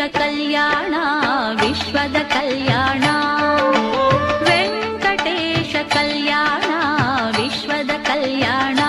ಕಲ್ಯಾಣ ವಿಶ್ವದ ಕಲ್ಯಾಣ ವೆಂಕಟೇಶ ಕಲ್ಯಾಣ ವಿಶ್ವದ ಕಲ್ಯಾಣ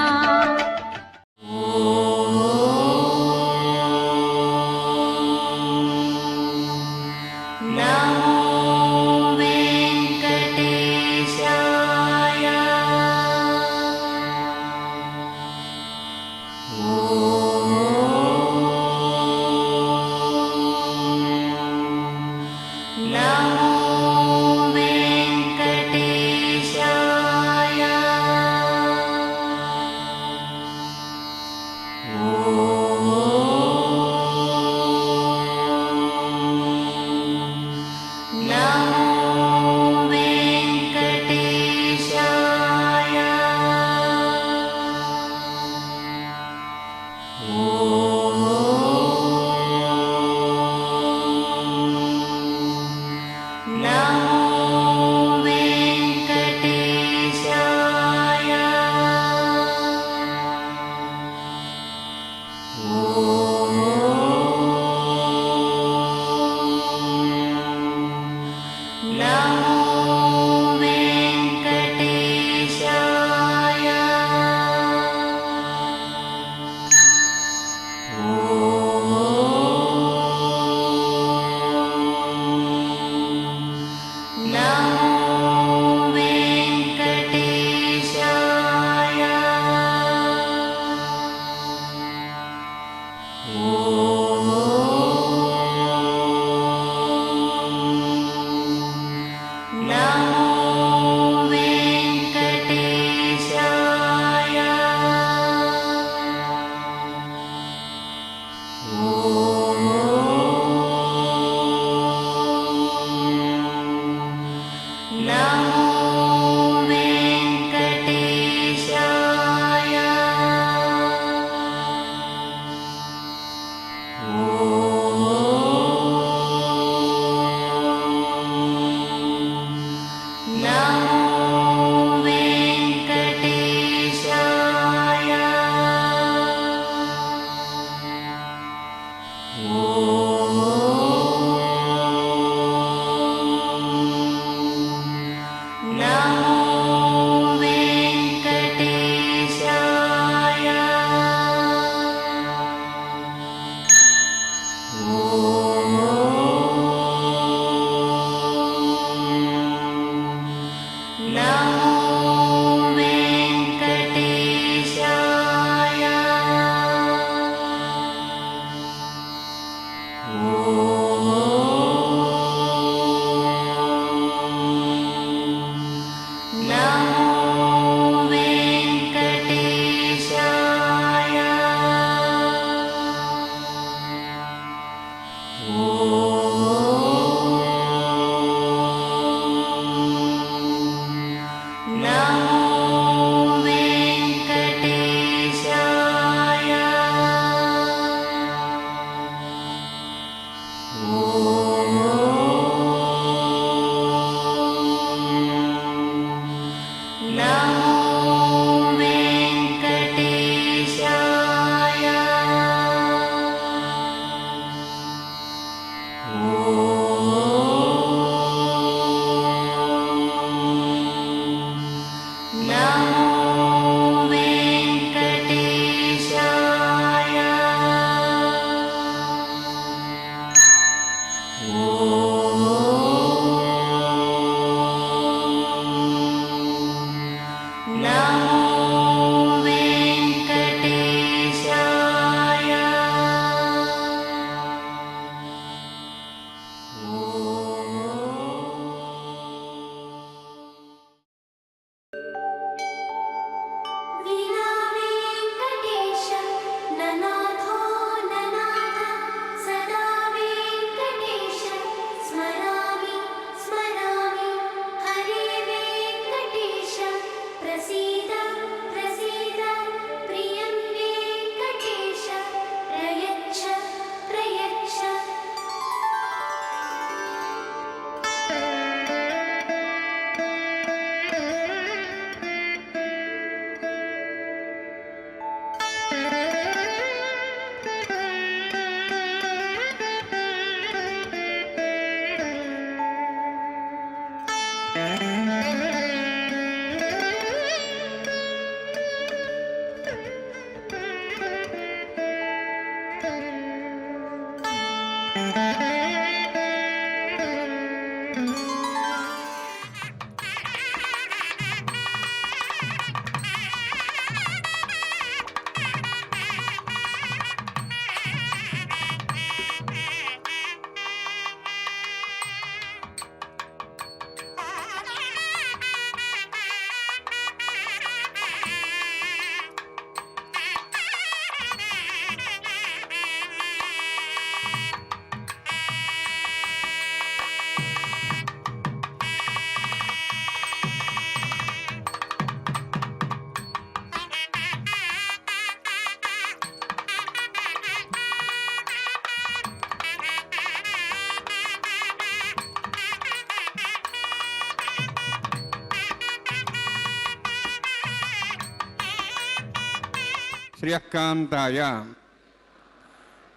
ಶ್ರಿಯಃಕಾಂತಾಯ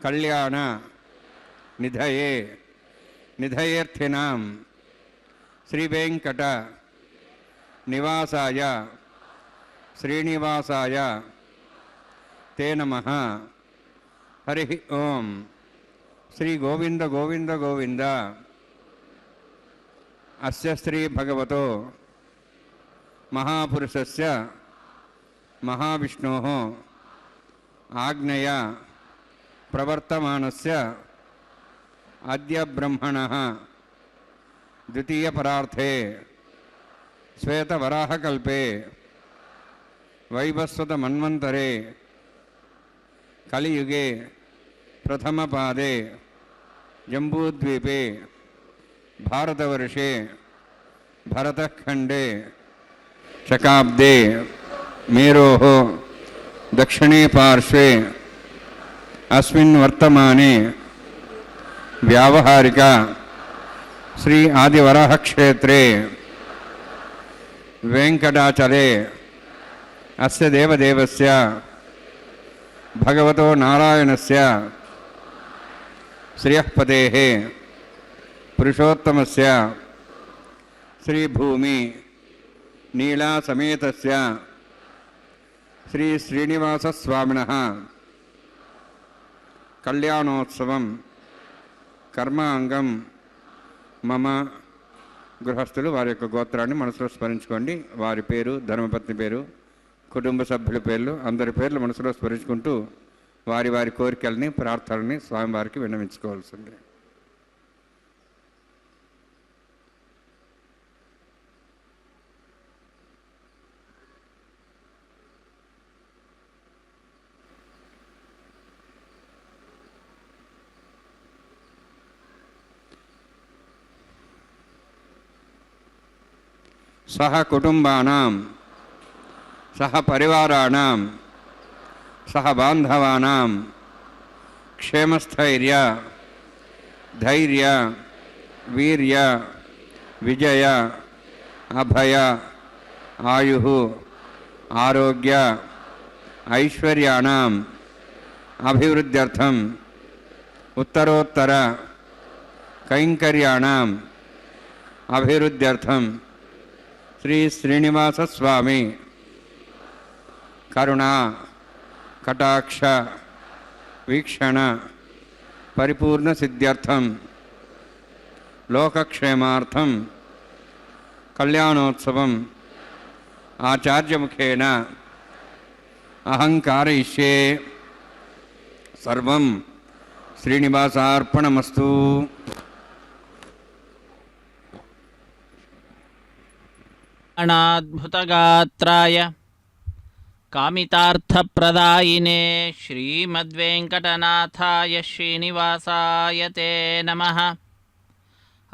ಕಲ್ಯಾಣ ನಿಧಯೇ ನಿಧಯೇರ್ಥಿನಾಂ ಶ್ರೀವೆಂಕಟ ನಿವಾಸಾಯ ಶ್ರೀನಿವಾಸಾಯ ತೇ ನಮಃ. ಹರಿ ಓಂ. ಶ್ರೀ ಗೋವಿಂದ ಗೋವಿಂದ ಗೋವಿಂದ. ಅಸ್ಯ ಶ್ರೀ ಭಗವತೋ ಮಹಾಪುರುಷಸ್ಯ ಮಹಾವಿಷ್ಣೋಃ ಆಜ್ಞೆಯ ಪ್ರವರ್ತಮಾನಸ್ಯ ಅದ್ಯ ಬ್ರಹ್ಮಣಃ ದ್ವಿತೀಯ ಪರಾರ್ಥೆ ಶ್ವೇತವರಾಹಕಲ್ಪೆ ವೈವಸ್ವತ ಮನ್ವಂತರೆ ಕಲಿಯುಗೆ ಪ್ರಥಮಪಾದೆ ಜಂಬೂದ್ವೀಪೆ ಭಾರತವರ್ಷೆ ಭರತಖಂಡೆ ಶಕಾಬ್ದೆ ಮೇರೋಃ ದಕ್ಷಿಣೇ ಪಾರ್ಶ್ವೆ ಅಸ್ಮಿನ್ ವರ್ತಮಾನೆ ವ್ಯಾವಹಾರಿಕ ಶ್ರೀ ಆದಿವರಾಹ ಕ್ಷೇತ್ರೆ ವೆಂಕಟಾಚಲೆ ಅಸ್ಯ ದೇವದೇವಸ್ಯ ಭಗವತೋ ನಾರಾಯಣಸ್ಯ ಶ್ರಿಯಃಪದೇಃ ಪುರುಷೋತ್ತಮಸ್ಯ ಶ್ರೀಭೂಮಿ ನೀಳಾಸಮೇತಸ್ಯ ಶ್ರೀ ಶ್ರೀನಿವಾಸಸ್ವಾಮಿನಃ కళ్యాణోత్సవం కర్మాంగం మమ. గృహస్థులు వారి యొక్క గోత్రాన్ని మనసులో స్మరించుకోండి. వారి పేరు, ధర్మపత్ని పేరు, కుటుంబ సభ్యుల పేర్లు, అందరి పేర్లు మనసులో స్మరించుకుంటూ వారి వారి కోరికల్ని, ప్రార్థనల్ని స్వామివారికి విన్నవించుకోవాల్సింది. సహ కుటుంబానాం సహ పరివారాణాం సహ బాంధవానాం క్షేమస్థైర్య ధైర్య వీర్య విజయ అభయ ఆయు ఆరోగ్య ఐశ్వర్యాణం అభివృద్ధ్యర్థం ఉత్తరోత్తర కైంకర్యాణం అభివృద్ధ్యర్థం శ్రీ శ్రీనివాస స్వామి కరుణా కటాక్ష వీక్షణ పరిపూర్ణ సిద్ధ్యర్థం లోకక్షేమార్థం కళ్యాణోత్సవం ఆచార్యముఖేన అహం కారయిష్యే. సర్వం శ్రీనివాసార్పణమస్తు. అనాద్భుతగాత్రాయ కామితార్థప్రదాయినే శ్రీమద్వేంకటనాథాయ శ్రీనివాసాయ తే నమః.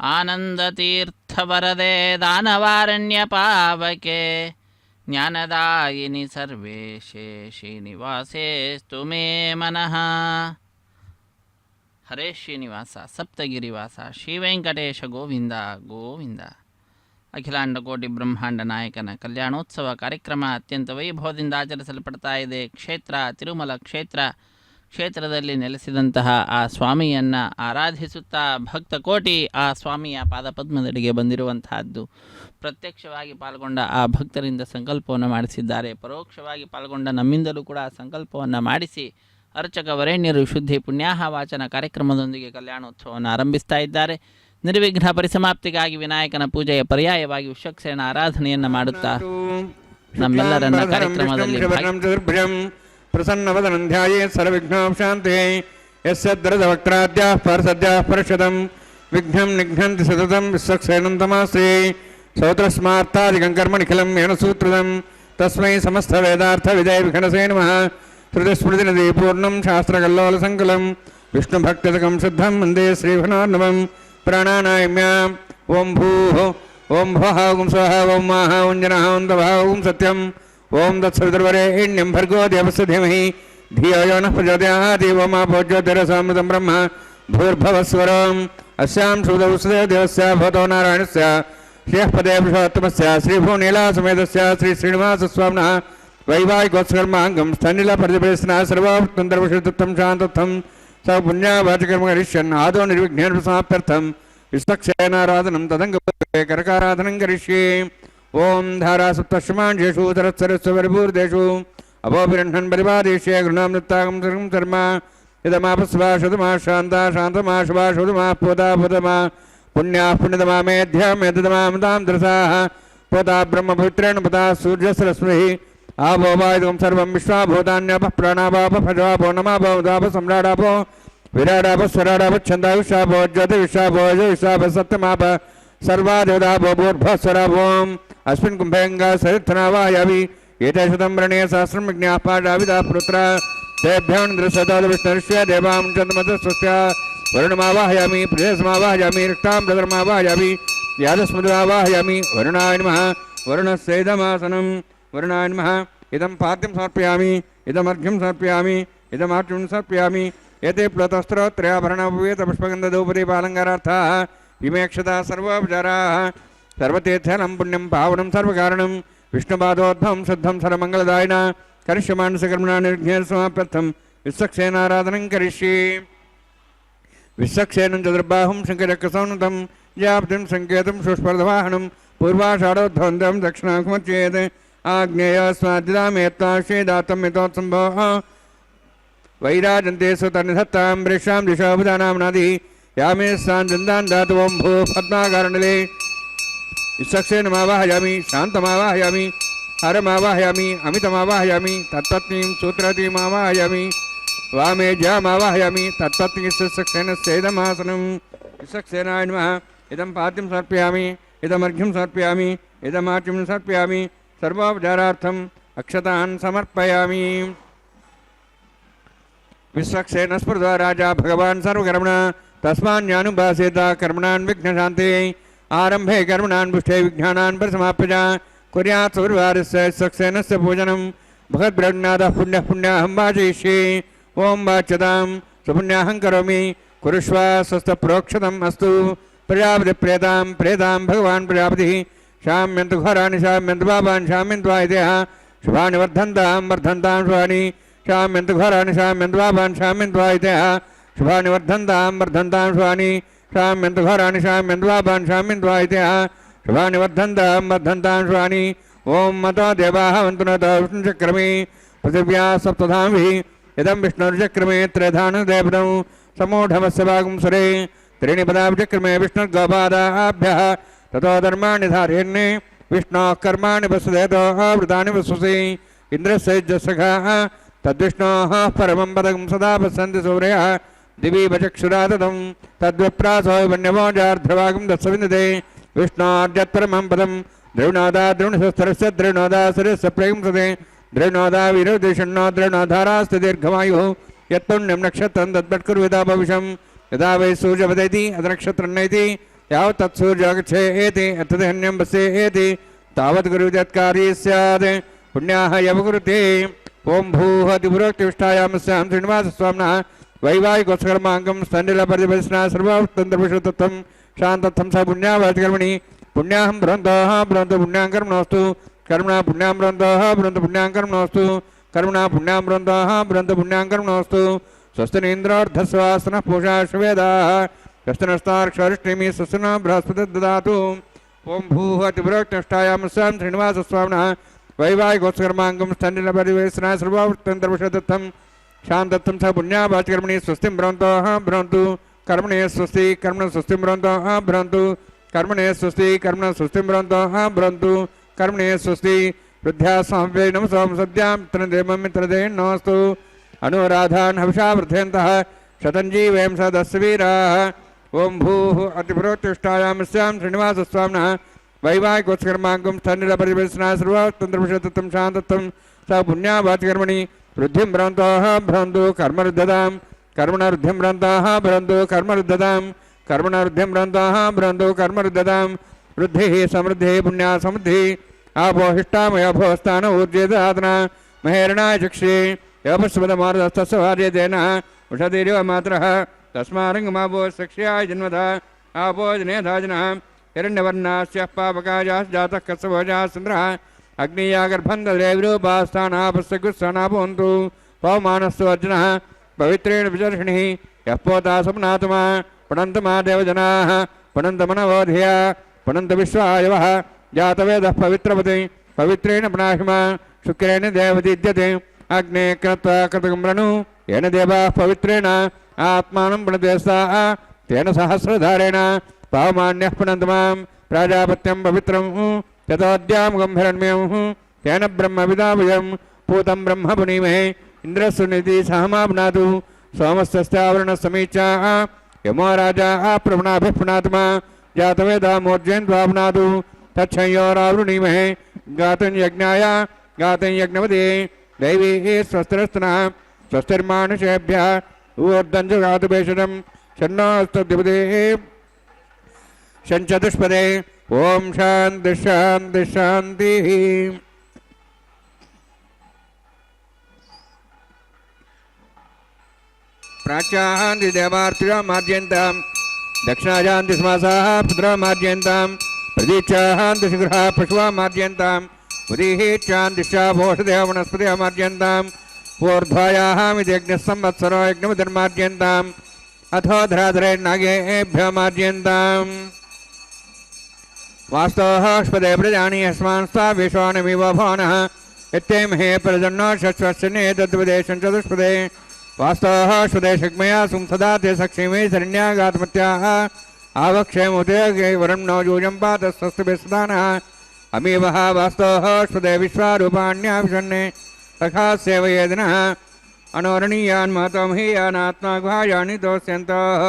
ఆనందతీర్థవరదే దానవారణ్యపావకే జ్ఞానదాయిని సర్వేశే శ్రీనివాసేస్తు మే మనః. హరే శ్రీనివాಸ ಸಪ್ತಗಿರಿವಾಸ ಶ್ರೀವೆಂಕಟೇಶ ಗೋವಿಂದ ಗೋವಿಂದ. ಅಖಿಲಾಂಡ ಕೋಟಿ ಬ್ರಹ್ಮಾಂಡ ನಾಯಕನ ಕಲ್ಯಾಣೋತ್ಸವ ಕಾರ್ಯಕ್ರಮ ಅತ್ಯಂತ ವೈಭವದಿಂದ ಆಚರಿಸಲ್ಪಡ್ತಾ ಇದೆ. ಕ್ಷೇತ್ರ ತಿರುಮಲ ಕ್ಷೇತ್ರದಲ್ಲಿ ನೆಲೆಸಿದಂತಹ ಆ ಸ್ವಾಮಿಯನ್ನು ಆರಾಧಿಸುತ್ತಾ ಭಕ್ತ ಕೋಟಿ ಆ ಸ್ವಾಮಿಯ ಪಾದಪದ್ಮದಡಿಗೆ ಬಂದಿರುವಂತಹದ್ದು. ಪ್ರತ್ಯಕ್ಷವಾಗಿ ಪಾಲ್ಗೊಂಡ ಆ ಭಕ್ತರಿಂದ ಸಂಕಲ್ಪವನ್ನು ಮಾಡಿಸಿದ್ದಾರೆ. ಪರೋಕ್ಷವಾಗಿ ಪಾಲ್ಗೊಂಡ ನಮ್ಮಿಂದಲೂ ಕೂಡ ಸಂಕಲ್ಪವನ್ನು ಮಾಡಿಸಿ ಅರ್ಚಕ ವರೇಣ್ಯರು ಶುದ್ಧಿ ಪುಣ್ಯಾಹ ವಾಚನ ಕಾರ್ಯಕ್ರಮದೊಂದಿಗೆ ಕಲ್ಯಾಣೋತ್ಸವವನ್ನು ಆರಂಭಿಸ್ತಾ ಇದ್ದಾರೆ. ನಿರ್ವಿಘ್ನ ಪರಿಸಮಾಪ್ತಿಗಾಗಿ ವಿನಾಯಕನ ಪೂಜೆಯ ಪರ್ಯಾಯವಾಗಿ ವಿಶ್ವಕ್ಸೇನ ಆರಾಧನೆಯನ್ನು ಮಾಡುತ್ತಾ ನಮ್ಮೆಲ್ಲರನ್ನ ಕಾರ್ಯಕ್ರಮದಲ್ಲಿ ಪ್ರಸನ್ನವದನಂ ಧ್ಯಾಯೇತ್ ಸರ್ವವಿಘ್ನೋಪಶಾಂತಯೇ. ಯಸ್ಯದ್ರದವಕ್ತ್ರಾದ್ಯಾಃ ಪರಸದ್ಯಾಃ ಪರಷದಂ ವಿಘ್ನಂ ನಿಘ್ನಂತಿ ಸತತಂ ವಿಶ್ವಕ್ಸೇನಂ ತಮಾಶ್ರಯೇ. ಸೌತ್ರಸ್ಮಾರ್ಥಾದಿಕಂ ಕರ್ಮ ನಿಖಿಲಂ ಯೇನ ಸೂತ್ರದಂ ತಸ್ಮೈ ಸಮಸ್ತ ವೇದಾರ್ಥ ವಿಜಯ ವಿಘ್ನಸೇ ನಮಃ. ಶ್ರುತಿಸ್ಮೃತಿನದಿ ಪೂರ್ಣಂ ಶಾಸ್ತ್ರಕಲ್ಲೋಲ ಸಂಕಲಂ ವಿಷ್ಣುಭಕ್ತಿದಕಂ ಶುದ್ಧಂ ವಂದೇ ಶ್ರೀಭನಾರ್ಣವಂ. ಪ್ರಾಣಾನಾಯಮ್ಯಾಂ ಓಂ ಭೂಃ ಓಂ ಭುವಃ ಓಂ ಸ್ವಃ ಓಂ ಮಾಹ ಓಂ ಜನಃ ಓಂ ತಪಃ ಓಂ ಸತ್ಯಂ ಓಂ ತತ್ಸವಿತುರ್ವರೆಣ್ಯಂ ಭರ್ಗೋ ದೇವಸ್ಯ ಧೀಮಹಿ ಧಿಯೋ ಯೋ ನಃ ಪ್ರಚೋದಯಾತ್. ಓಂ ಆಪೋ ಜ್ಯೋತಿರಸಾಮೃತಂ ಬ್ರಹ್ಮ ಭೂರ್ಭುವಸ್ವರಂ ಅಸ್ಯಾಂ ಸುದೌಷಧೇ ದೇವಸ್ಯ ಭವತೋ ನಾರಾಯಣಸ್ಯ ಶ್ರೇಯಃಪದೇ ಪುರುಷೋತ್ತಮಸ್ಯ ಶ್ರೀಭೂನೀಲಾಸಮೇತಸ್ಯ ಶ್ರೀ ಶ್ರೀನಿವಾಸಸ್ವಾಮಿನಃ वैवाहिकोत्सकर्माङ्गं स्तनिलप्रतिपरिस्ना सर्वोत्तरविषुद्धं शान्तत्वं स पुण्यावाचकर्म करिष्यन् आदौ निर्विघ्नेन समाप्त्यर्थं विस्तक्षेनाराधनं तदङ्गे करकाराधनं करिष्ये ओम धारासप्तशमांशेषु तरत्सरस्वरिपूर्देषु अपोभिरह्णन् परिवादेशे गृणां नृत्तागं सर्वं शर्मा इदमापस्वा शुदमा शान्ता शान्तमा शुभा शुदमा पोता पुतमा पुण्याः पुण्यतमा मेध्या मेधतमां तां दृशाः पोता ब्रह्मपुत्रेण पता सूर्यसरस्वतिः आवो वायुगं सर्वं विश्वाभूतान्यापः प्राणापापफजवापो नमापो सम्राडापो विराडापः स्वराडापच्छन्दायुषापो ज्योतिविश्वापो यजुविश्वापः सत्यमाप सर्वादेवतापो भूर्भस्वरापोम् अस्मिन् कुम्भेङ्गा सरित्थनावायावि एते शतं व्रणे सहस्रं विज्ञाः पाठाविदाः पुत्रा तेभ्योऽन्द्रशतोदविष्णुर्ष्य देवां चन्द्रमतस्वस्य वरुणमावाहयामि प्रियसमावाहयामि रिक्तां प्रदरमावाहयामि यादस्मृतमावाहयामि वरुणाय नमः वरुणस्यैदमासनं वरुणाय नमः इदं पाद्यं समर्पयामि इदमर्घ्यं समर्पयामि इदमार्घ्यं समर्पयामि एते प्लतस्त्रोत्रयाभरणोपवेतपुष्पगन्धधूपदीपालङ्कारार्थाः विमेक्षता सर्वोपचाराः सर्वतीर्थनं पुण्यं पावनं सर्वकारणं विष्णुपादोद्भवं शुद्धं सर्वमङ्गलदायिन करिष्यमानसकर्मणा निर्घ्नेन समाप्त्यर्थं विश्वक्सेनाराधनं करिष्ये विश्वक्सेनं चतुर्बाहुं शङ्खचक्रसंनुतं ज्याप्तिं सङ्केतं सुस्पर्धवाहनं पूर्वाषाढोद्धवन्तं दक्षिणाकुमच्येत् आग्नेयस्वादिदामेत्ताश्वेदातं यतोत्सम्भोः वैराजन्ते सुतनिधत्तां वृक्षां दिशोभुदानाम्नादि यामे सान्दन्दान् धातुवं भू पद्माकारणले विश्वक्सेनमावाहयामि शान्तमावाहयामि हरमावाहयामि अमितमावाहयामि तत्पत्नीं सूत्रवतीमावाहयामि वामे ज्यामावाहयामि तत्पत्नी विश्वक्सेनस्यैदमासनं विश्वक्सेनाय नमः इदं पाद्यं समर्पयामि इदमर्घ्यं समर्पयामि इदमाच्यं समर्पयामि सर्वोपचारार्थम् अक्षतान् समर्पयामि विश्वक्सेनस्पृधा राजा भगवान् सर्वकर्मणा तस्मान्यानुभासेत कर्मणान् विघ्नशान्ते आरम्भे कर्मणान् पुष्टे विघ्नानान् परिसमाप्य कुर्यात् सौर्वारस्य विश्वक्सेनस्य पूजनं भगद्ब्रह्मनाथः पुण्यः पुण्याहं वाचयिष्ये ओं वाच्यतां सुपुण्याहं करोमि कुरुष्व स्वस्तप्रोक्षतम् अस्तु प्रजापतिप्रेतां प्रेतां भगवान् प्रजापतिः शाम्यन्तु घोराणि शाम्यन्तु पापान् शाम्यन्तु वायदेः शुभानि वर्धन्तां वर्धन्तां शुभानि शाम्यन्तु घोराणि शाम्यन्तु पापान् शाम्यन्तु वायदेः शुभानि वर्धन्तां वर्धन्तां शुभानि शाम्यन्तु घोराणि शाम्यन्तु पापान् शाम्यन्तु वायदेः शुभानि वर्धन्तां वर्धन्तां शुभानि ओं मतो देवाः वन्तु नतो विष्णुचक्रमे पृथिव्या सप्तधाभिः इदं विष्णुर्चक्रमे त्रिधानुदेवतं समूढमस्य वागुंसरे त्रीणि पदाभिचक्रमे विष्णुर्गोपादाभ्यः ततो धर्माणि धारयन्ने विष्णोः कर्माणि वसुदेतो वृतानि वसुषि इन्द्रस्य यज्ञसखाः तद्विष्णोः परमं पदं सदा पश्यन्ति सूर्यः दिवि वचक्षुराततं तद्विप्रासो वन्यमोजार्धवागं दत्सविन्दते विष्णोर्यत्परमं पदं द्रविणोदा द्रविणशस्त्रस्य द्रविणोदा सरस्य प्रेंसते द्रविणोदा विरोधिषण्णो द्रविणोधारास्ति दीर्घमायुः यत्पुण्यं नक्षत्रं तद्वत्कुर्विदा भविष्यं यदा वै सूर्यपतति अतनक्षत्रं नयति यावत् तत्सूर्योगच्छेति अतदन्यं वस्येति तावत् गुरुजत्कारी स्यात् पुण्याः यवकुरुते ओं भूः अतिपुरोक्तिष्ठायामस्यां श्रीनिवासस्वामिनः वैवाहिकोत्सकर्माङ्गं स्तण्डिलपरिपरिस्ना सर्वोत्तरविषुद्धत्वं शान्तत्वं स पुण्यावाचकर्मणि पुण्याहं ब्रह्मतः ब्रह्मतो पुण्यां कर्मणोऽस्तु कर्मणा पुण्यां ब्रह्मतः ब्रह्मतो पुण्यां कर्मणोऽस्तु कर्मणा पुण्यां ब्रह्मतः ब्रह्मतो पुण्यां कर्मणोऽस्तु स्वस्तिनेन्द्रार्धस्वासनः पूषा शुवेदाः कष्टनस्तार्क्षरिष्टिमि स्वस्तिनो बृहस्पति ददातु ओं भूः अतिपुरोक्तिष्ठायामस्यां श्रीनिवासस्वामिनः वैवाहिकोत्सकर्माङ्गं स्तण्डिलपरिवेशना सर्वोत्तरविषुद्धत्वं शान्तत्वं स पुण्यावाचकर्मणि स्वस्तिं ब्रह्मतः ब्रह्मन्तु कर्मणे स्वस्ति कर्मण स्वस्तिं ब्रह्मतः ब्रह्मन्तु कर्मणे स्वस्ति कर्मण स्वस्तिं ब्रह्मतः ब्रह्मन्तु कर्मणे स्वस्ति वृद्ध्या स्वाम्यै नमसों सद्यां मित्रदेवं मित्रदेन्नोऽस्तु अनुराधान् हविषा वृद्धयन्तः शतञ्जीवें सदस्वीराः ओं भूः अतिपुरोत्तिष्ठायामस्यां श्रीनिवासस्वामिनः वैवाहिकोत्सकर्माङ्गं स्तण्डिलपरिवेशना सर्वोत्तरविषुद्धत्वं शान्तत्वं स पुण्यावाचकर्मणि वृद्धिं ब्रह्मतः ब्रह्मन्तु कर्मरुद्धतां कर्मणवृद्धिं ब्रह्मतः ब्रह्मन्तु कर्मरुद्धतां कर्मणवृद्धिं ब्रह्मतः ब्रह्मन्तु कर्मरुद्धतां वृद्धिः समृद्धिः पुण्या समृद्धिः आपोहिष्टामयोभोस्तान ऊर्जेदातना महेरणाय चक्षे योपस्वदमार्दस्तस्य भार्यतेन उषधीरिव मात्रः तस्मारङ्गमापो सक्ष्याय जन्मथा आपो जनेधाजनः हिरण्यवर्णास्य पापकायाः जातः कस्यभोजाः चन्द्रः अग्नियागर्भन्धदेविरूपास्थानापस्तगुस्थाना भवन्तु पवमानस्तु अर्जुनः पवित्रेण विचर्षणिः यः पोता स्वप्नात्मा पुनन्तमा देवजनाः पुनन्तमनवोधिया पुनन्तविश्वायवः जातवेदः पवित्रपति पवित्रेण पुनाहिमा शुक्रेण देवदीद्यते अग्ने कृत्वा कृतगम्रणु येन देवाः पवित्रेण आत्मानं पुनदेस्ताः तेन सहस्रधारेण पावमान्यः पुनन्तमां प्राजापत्यं पवित्रं ततोऽद्यां गम्भीरन्मयं तेन ब्रह्मविदाभयं पूतं ब्रह्म पुनीमहे इन्द्रस्सुनिधि सहमा पुनातु सोमस्तस्यावरणसमीक्षा यमो राजा प्रपुणाभिः पुनात्मा जातवेदा मूर्जयन्त्वा पुनातु तच्छयोरावृणीमहे गातं यज्ञाय गातं यज्ञवते दैवीः स्वस्तिरस्तनः स्वस्तिर्मानुषेभ्यः ऊर्ध्वञ्जगातु भेषजं शन्नोऽस्तद्विपदेः शञ्चतुष्पदे ओम शांति शांति शांति। प्राच्यान्ति देवार्तिरा मार्जयन्तां दक्षिणायान्ति समासाः पुत्रा मार्जयन्तां प्रदीक्षान्ति शीघ्रः पशुवा मार्जयन्तां उदीहीच्छान्तिश्चा भोषदेव वनस्पतिः मार्जयन्तां ऊर्ध्वायाः यज्ञसंवत्सरो यज्ञमुदर्मार्जयन्ताम् अथो धराधरे नागेभ्यो मार्जयन्ताम् वास्तवस्पदे प्रजानि अस्मान्स्ता विश्वानमिव भवनः इत्येमहे प्रजन्नो षष्ठस्यने तद्वदेशं चतुष्पदे वास्तवस्पदे शक्मया सुंसदा ते सक्षेमे शरण्यागात्मत्याः आवक्षेमुते वरं नो यूजं पातस्तस्तुभिस्दानः अमीवः वास्तवस्पदे विश्वारूपाण्याभिषन्ने तथा सेवयेदिनः अनोरणीयान् महतं हि यानात्मा गुहायानि दोष्यन्तः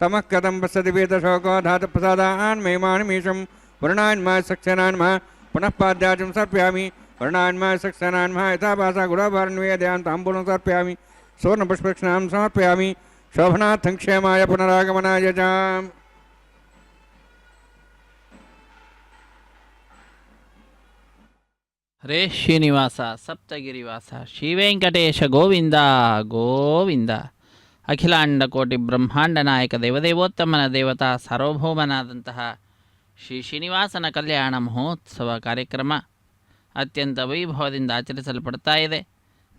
तमः कथं पश्यति वेदशोको धातुप्रसादान् महिमानमीशं वर्णान्मः सक्सेनान्मः पुनः पाद्याचं सर्पयामि वर्णान्मः सक्सेनान्मः यथा भाषा गुणाभरणवेदयान् ताम्बूलं सर्पयामि सुवर्णपुष्पक्षणां समर्पयामि शोभनार्थं क्षेमाय पुनरागमनाय च। ಹರೇ ಶ್ರೀನಿವಾಸ ಸಪ್ತಗಿರಿವಾಸ ಶ್ರೀವೆಂಕಟೇಶ ಗೋವಿಂದ ಗೋವಿಂದ. ಅಖಿಲಾಂಡ ಕೋಟಿ ಬ್ರಹ್ಮಾಂಡ ನಾಯಕ ದೇವದೇವೋತ್ತಮನ ದೇವತಾ ಸಾರ್ವಭೌಮನಾದಂತಹ ಶ್ರೀ ಶ್ರೀನಿವಾಸನ ಕಲ್ಯಾಣ ಮಹೋತ್ಸವ ಕಾರ್ಯಕ್ರಮ ಅತ್ಯಂತ ವೈಭವದಿಂದ ಆಚರಿಸಲ್ಪಡ್ತಾ ಇದೆ.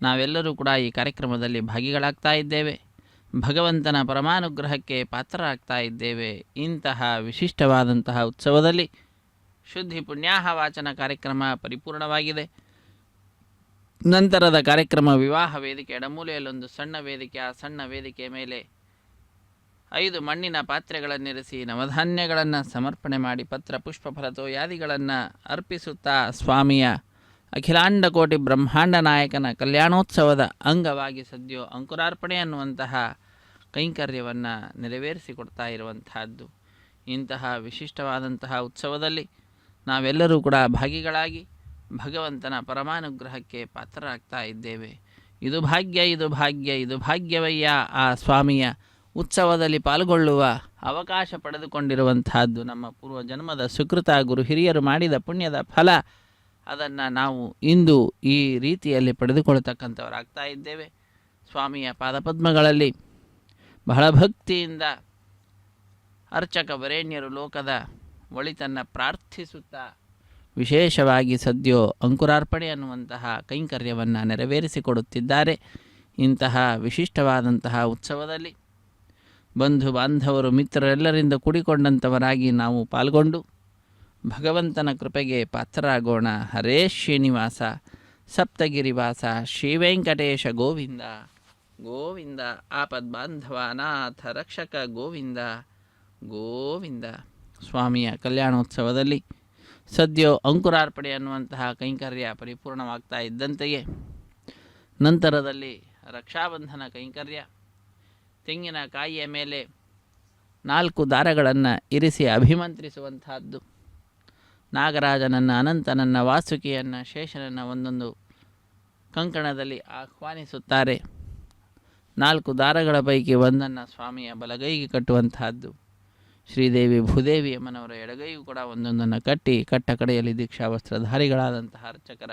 ನಾವೆಲ್ಲರೂ ಕೂಡ ಈ ಕಾರ್ಯಕ್ರಮದಲ್ಲಿ ಭಾಗಿಗಳಾಗ್ತಾ ಇದ್ದೇವೆ. ಭಗವಂತನ ಪರಮಾನುಗ್ರಹಕ್ಕೆ ಪಾತ್ರರಾಗ್ತಾ ಇದ್ದೇವೆ. ಇಂತಹ ವಿಶಿಷ್ಟವಾದಂತಹ ಉತ್ಸವದಲ್ಲಿ ಶುದ್ಧಿ ಪುಣ್ಯಾಹ ವಾಚನ ಕಾರ್ಯಕ್ರಮ ಪರಿಪೂರ್ಣವಾಗಿದೆ. ನಂತರದ ಕಾರ್ಯಕ್ರಮ ವಿವಾಹ ವೇದಿಕೆ, ಎಡಮೂಲೆಯಲ್ಲೊಂದು ಸಣ್ಣ ವೇದಿಕೆ, ಆ ಸಣ್ಣ ವೇದಿಕೆಯ ಮೇಲೆ 5 ಮಣ್ಣಿನ ಪಾತ್ರೆಗಳನ್ನಿರಿಸಿ ನವಧಾನ್ಯಗಳನ್ನು ಸಮರ್ಪಣೆ ಮಾಡಿ ಪತ್ರ ಪುಷ್ಪ ಫಲತೋಯಾದಿಗಳನ್ನು ಅರ್ಪಿಸುತ್ತಾ ಸ್ವಾಮಿಯ ಅಖಿಲಾಂಡ ಕೋಟಿ ಬ್ರಹ್ಮಾಂಡ ನಾಯಕನ ಕಲ್ಯಾಣೋತ್ಸವದ ಅಂಗವಾಗಿ ಸದ್ಯೋ ಅಂಕುರಾರ್ಪಣೆ ಅನ್ನುವಂತಹ ಕೈಂಕರ್ಯವನ್ನು ನೆರವೇರಿಸಿಕೊಡ್ತಾ ಇರುವಂತಹದ್ದು. ಇಂತಹ ವಿಶಿಷ್ಟವಾದಂತಹ ಉತ್ಸವದಲ್ಲಿ ನಾವೆಲ್ಲರೂ ಕೂಡ ಭಾಗಿಗಳಾಗಿ ಭಗವಂತನ ಪರಮಾನುಗ್ರಹಕ್ಕೆ ಪಾತ್ರರಾಗ್ತಾ ಇದ್ದೇವೆ. ಇದು ಭಾಗ್ಯ, ಇದು ಭಾಗ್ಯ, ಇದು ಭಾಗ್ಯವಯ್ಯ. ಆ ಸ್ವಾಮಿಯ ಉತ್ಸವದಲ್ಲಿ ಪಾಲ್ಗೊಳ್ಳುವ ಅವಕಾಶ ಪಡೆದುಕೊಂಡಿರುವಂತಹದ್ದು ನಮ್ಮ ಪೂರ್ವ ಜನ್ಮದ ಸುಕೃತ, ಗುರು ಹಿರಿಯರು ಮಾಡಿದ ಪುಣ್ಯದ ಫಲ. ಅದನ್ನು ನಾವು ಇಂದು ಈ ರೀತಿಯಲ್ಲಿ ಪಡೆದುಕೊಳ್ತಕ್ಕಂಥವರಾಗ್ತಾ ಇದ್ದೇವೆ. ಸ್ವಾಮಿಯ ಪಾದಪದ್ಮಗಳಲ್ಲಿ ಬಹಳ ಭಕ್ತಿಯಿಂದ ಅರ್ಚಕ ವರೇಣ್ಯರು ಲೋಕದ ಒಳಿತನ್ನು ಪ್ರಾರ್ಥಿಸುತ್ತಾ ವಿಶೇಷವಾಗಿ ಸದ್ಯೋ ಅಂಕುರಾರ್ಪಣೆ ಅನ್ನುವಂತಹ ಕೈಂಕರ್ಯವನ್ನು ನೆರವೇರಿಸಿಕೊಡುತ್ತಿದ್ದಾರೆ. ಇಂತಹ ವಿಶಿಷ್ಟವಾದಂತಹ ಉತ್ಸವದಲ್ಲಿ ಬಂಧು ಬಾಂಧವರು ಮಿತ್ರರೆಲ್ಲರಿಂದ ಕೂಡಿಕೊಂಡಂಥವರಾಗಿ ನಾವು ಪಾಲ್ಗೊಂಡು ಭಗವಂತನ ಕೃಪೆಗೆ ಪಾತ್ರರಾಗೋಣ. ಹರೇ ಶ್ರೀನಿವಾಸ ಸಪ್ತಗಿರಿವಾಸ ಶ್ರೀವೆಂಕಟೇಶ ಗೋವಿಂದ ಗೋವಿಂದ. ಆಪದ್ಬಾಂಧವ ನಾಥ ರಕ್ಷಕ ಗೋವಿಂದ ಗೋವಿಂದ. ಸ್ವಾಮಿಯ ಕಲ್ಯಾಣೋತ್ಸವದಲ್ಲಿ ಸದ್ಯೋ ಅಂಕುರಾರ್ಪಣೆ ಅನ್ನುವಂತಹ ಕೈಂಕರ್ಯ ಪರಿಪೂರ್ಣವಾಗ್ತಾ ಇದ್ದಂತೆಯೇ ನಂತರದಲ್ಲಿ ರಕ್ಷಾಬಂಧನ ಕೈಂಕರ್ಯ. ತೆಂಗಿನಕಾಯಿಯ ಮೇಲೆ 4 ದಾರಗಳನ್ನು ಇರಿಸಿ ಅಭಿಮಂತ್ರಿಸುವಂತಹದ್ದು. ನಾಗರಾಜನನ್ನು, ಅನಂತನನ್ನು, ವಾಸುಕಿಯನ್ನು, ಶೇಷನನ್ನು ಒಂದೊಂದು ಕಂಕಣದಲ್ಲಿ ಆಹ್ವಾನಿಸುತ್ತಾರೆ. 4 ದಾರಗಳ ಪೈಕಿ ಒಂದನ್ನು ಸ್ವಾಮಿಯ ಬಲಗೈಗೆ ಕಟ್ಟುವಂತಹದ್ದು. ಶ್ರೀದೇವಿ ಭೂದೇವಿ ಅಮ್ಮನವರ ಎಡಗೈಗೂ ಕೂಡ ಒಂದೊಂದನ್ನು ಕಟ್ಟಿ ಕಟ್ಟ ಕಡೆಯಲ್ಲಿ ದೀಕ್ಷಾವಸ್ತ್ರಧಾರಿಗಳಾದಂತಹ ಅರ್ಚಕರ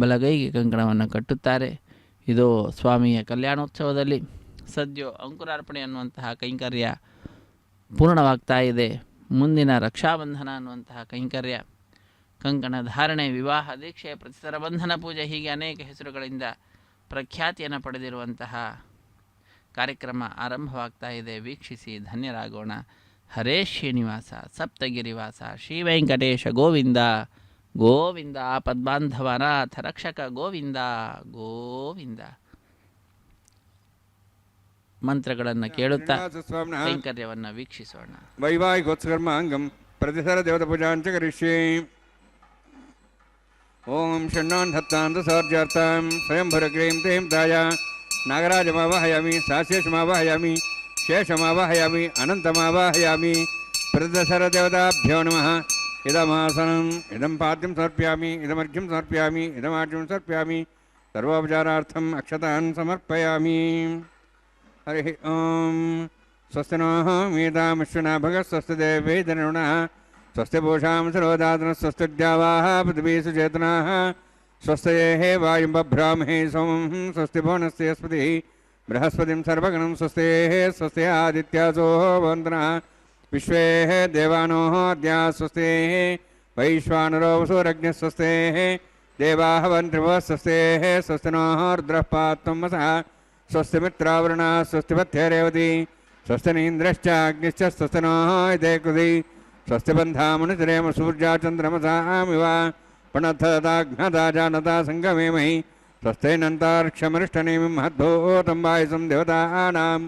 ಬಲಗೈಗೆ ಕಂಕಣವನ್ನು ಕಟ್ಟುತ್ತಾರೆ. ಇದು ಸ್ವಾಮಿಯ ಕಲ್ಯಾಣೋತ್ಸವದಲ್ಲಿ ಸದ್ಯೋ ಅಂಕುರಾರ್ಪಣೆ ಅನ್ನುವಂತಹ ಕೈಂಕರ್ಯ ಪೂರ್ಣವಾಗ್ತಾ ಇದೆ. ಮುಂದಿನ ರಕ್ಷಾಬಂಧನ ಅನ್ನುವಂತಹ ಕೈಂಕರ್ಯ ಕಂಕಣ ಧಾರಣೆ, ವಿವಾಹ ದೀಕ್ಷೆ, ಪ್ರತಿಸರ ಬಂಧನ ಪೂಜೆ ಹೀಗೆ ಅನೇಕ ಹೆಸರುಗಳಿಂದ ಪ್ರಖ್ಯಾತಿಯನ್ನು ಪಡೆದಿರುವಂತಹ ಕಾರ್ಯಕ್ರಮ ಆರಂಭವಾಗ್ತಾ ಇದೆ. ವೀಕ್ಷಿಸಿ ಧನ್ಯರಾಗೋಣ. ಹರೇ ಶ್ರೀನಿವಾಸ ಸಪ್ತಗಿರಿವಾಸ ಶ್ರೀ ವೆಂಕಟೇಶ ಗೋವಿಂದ ಗೋವಿಂದ. ಪದ್ಮಾಂಧವನಾಥ ರಕ್ಷಕ ಗೋವಿಂದ ಗೋವಿಂದ. ಮಂತ್ರಗಳನ್ನು ಕೇಳುತ್ತಾ ಕೈಂಕರ್ಯವನ್ನು ವೀಕ್ಷಿಸೋಣ. ವೈವಾಹಿಕೋತ್ಸರ್ಮಾಂಗಂ ಪ್ರತಿಸರ ದೇವತಾ ಪೂಜಾಂಚ ಕರಿಷ್ಯೆ. ಓಂ ಷಣ್ಣಾನ್ ಹತ್ತಾಂತ ಸೌರ್ಯಾರ್ಥಂ ಸ್ವಯಂಭರ ಕ್ರೀಂ ತೇಂ ತಾಯ ನಾಗರಾಜಮಾವಾಹಯಾಮಿ, ಸಾಸ್ಯೇಷಮಾವಾಹಯಾಮಿ, ಶೇಷಮಾವಾಹಯಾಮಿ, ಅನಂತಮಾವಾಹಯಾಮಿ. ಪ್ರತಿಸರ ದೇವತಾಭ್ಯೋ ನಮಃ. ಇದಮಾಸನಂ ಇದಂ ಪಾದ್ಯಂ ಸಮರ್ಪ್ಯಾಮಿ, ಇದಮರ್ಘ್ಯಂ ಸಮರ್ಪ್ಯಾಮಿ, ಇದಮಾರ್ಘ್ಯಂ ಸಮರ್ಪ್ಯಾಮಿ. ಸರ್ವೋಪಚಾರಾರ್ಥಂ ಅಕ್ಷತಾನ್ ಸಮರ್ಪಯಾಮಿ. ಹರಿ ಓಂ. ಸ್ವಸ್ತಿ ನೋ ಮೇಧಾಮಶ್ವನಾ ಭಗ ಸ್ವಸ್ತಿ ದೇವೇದನುಣಃ ಸ್ವಸ್ತಿ ಪೂಷಾಂ ಸರೋದಾತನ ಸ್ವಸ್ತಿ ದ್ಯಾವಾಃ ಪೃಥಿವೀ ಸುಚೇತನಾಃ ಸ್ವಸ್ತಿ ವಾಯುಂ ಬಭ್ರಾಮಹೇ ಸೋಮಂ ಸ್ವಸ್ತಿ ಭುವನಸ್ಯ ಬೃಹಸ್ಪತಿಂ ಸರ್ವಗಣಂ ಸ್ವಸ್ತಿ ಸ್ವಸ್ತಿ ಆದಿತ್ಯಾಸೋ ಭವಂತನಃ ವಿಶ್ವೇ ದೇವಾನೋ ಅದ್ಯಾ ಸ್ವಸ್ತಿ ವೈಶ್ವಾನರೋ ವಸೂರಜ್ಞ ಸ್ವಸ್ತಿ ದೇವಾಃ ವಂತ್ರಿವೋ ಸ್ವಸ್ತಿ ಸ್ವಸ್ತಿ ನೋ ರುದ್ರಃ ಪಾತ್ವಂ ವಸಃ ಸ್ವಸ್ತಿ ಮಿತ್ರಾವರುಣ ಸ್ವಸ್ತಿ ಪಥ್ಯರೇವತಿ ಸ್ವಸ್ತಿ ನೀಂದ್ರಶ್ಚ ಅಗ್ನಿಶ್ಚ ಸ್ವಸ್ತಿ ನೋ ಇದೇ ಕೃತಿ ಸ್ವಸ್ತಿ ಬಂಧಾಮನುಚರೇಮ ಸೂರ್ಯಾ ಚಂದ್ರಮಸಾಮಿವ ಪಣಥದಾಘ್ನತಾ ಜಾನತಾ ಸಂಗಮೇಮಹಿ ಸ್ವಸ್ಥೈನಂತಾರ್ಕ್ಷಮರಿಷ್ಟನೇಮಿ ಮಹದ್ಭೂತಂ ವಾಯುಸಂ ದೇವತಾನಾಂ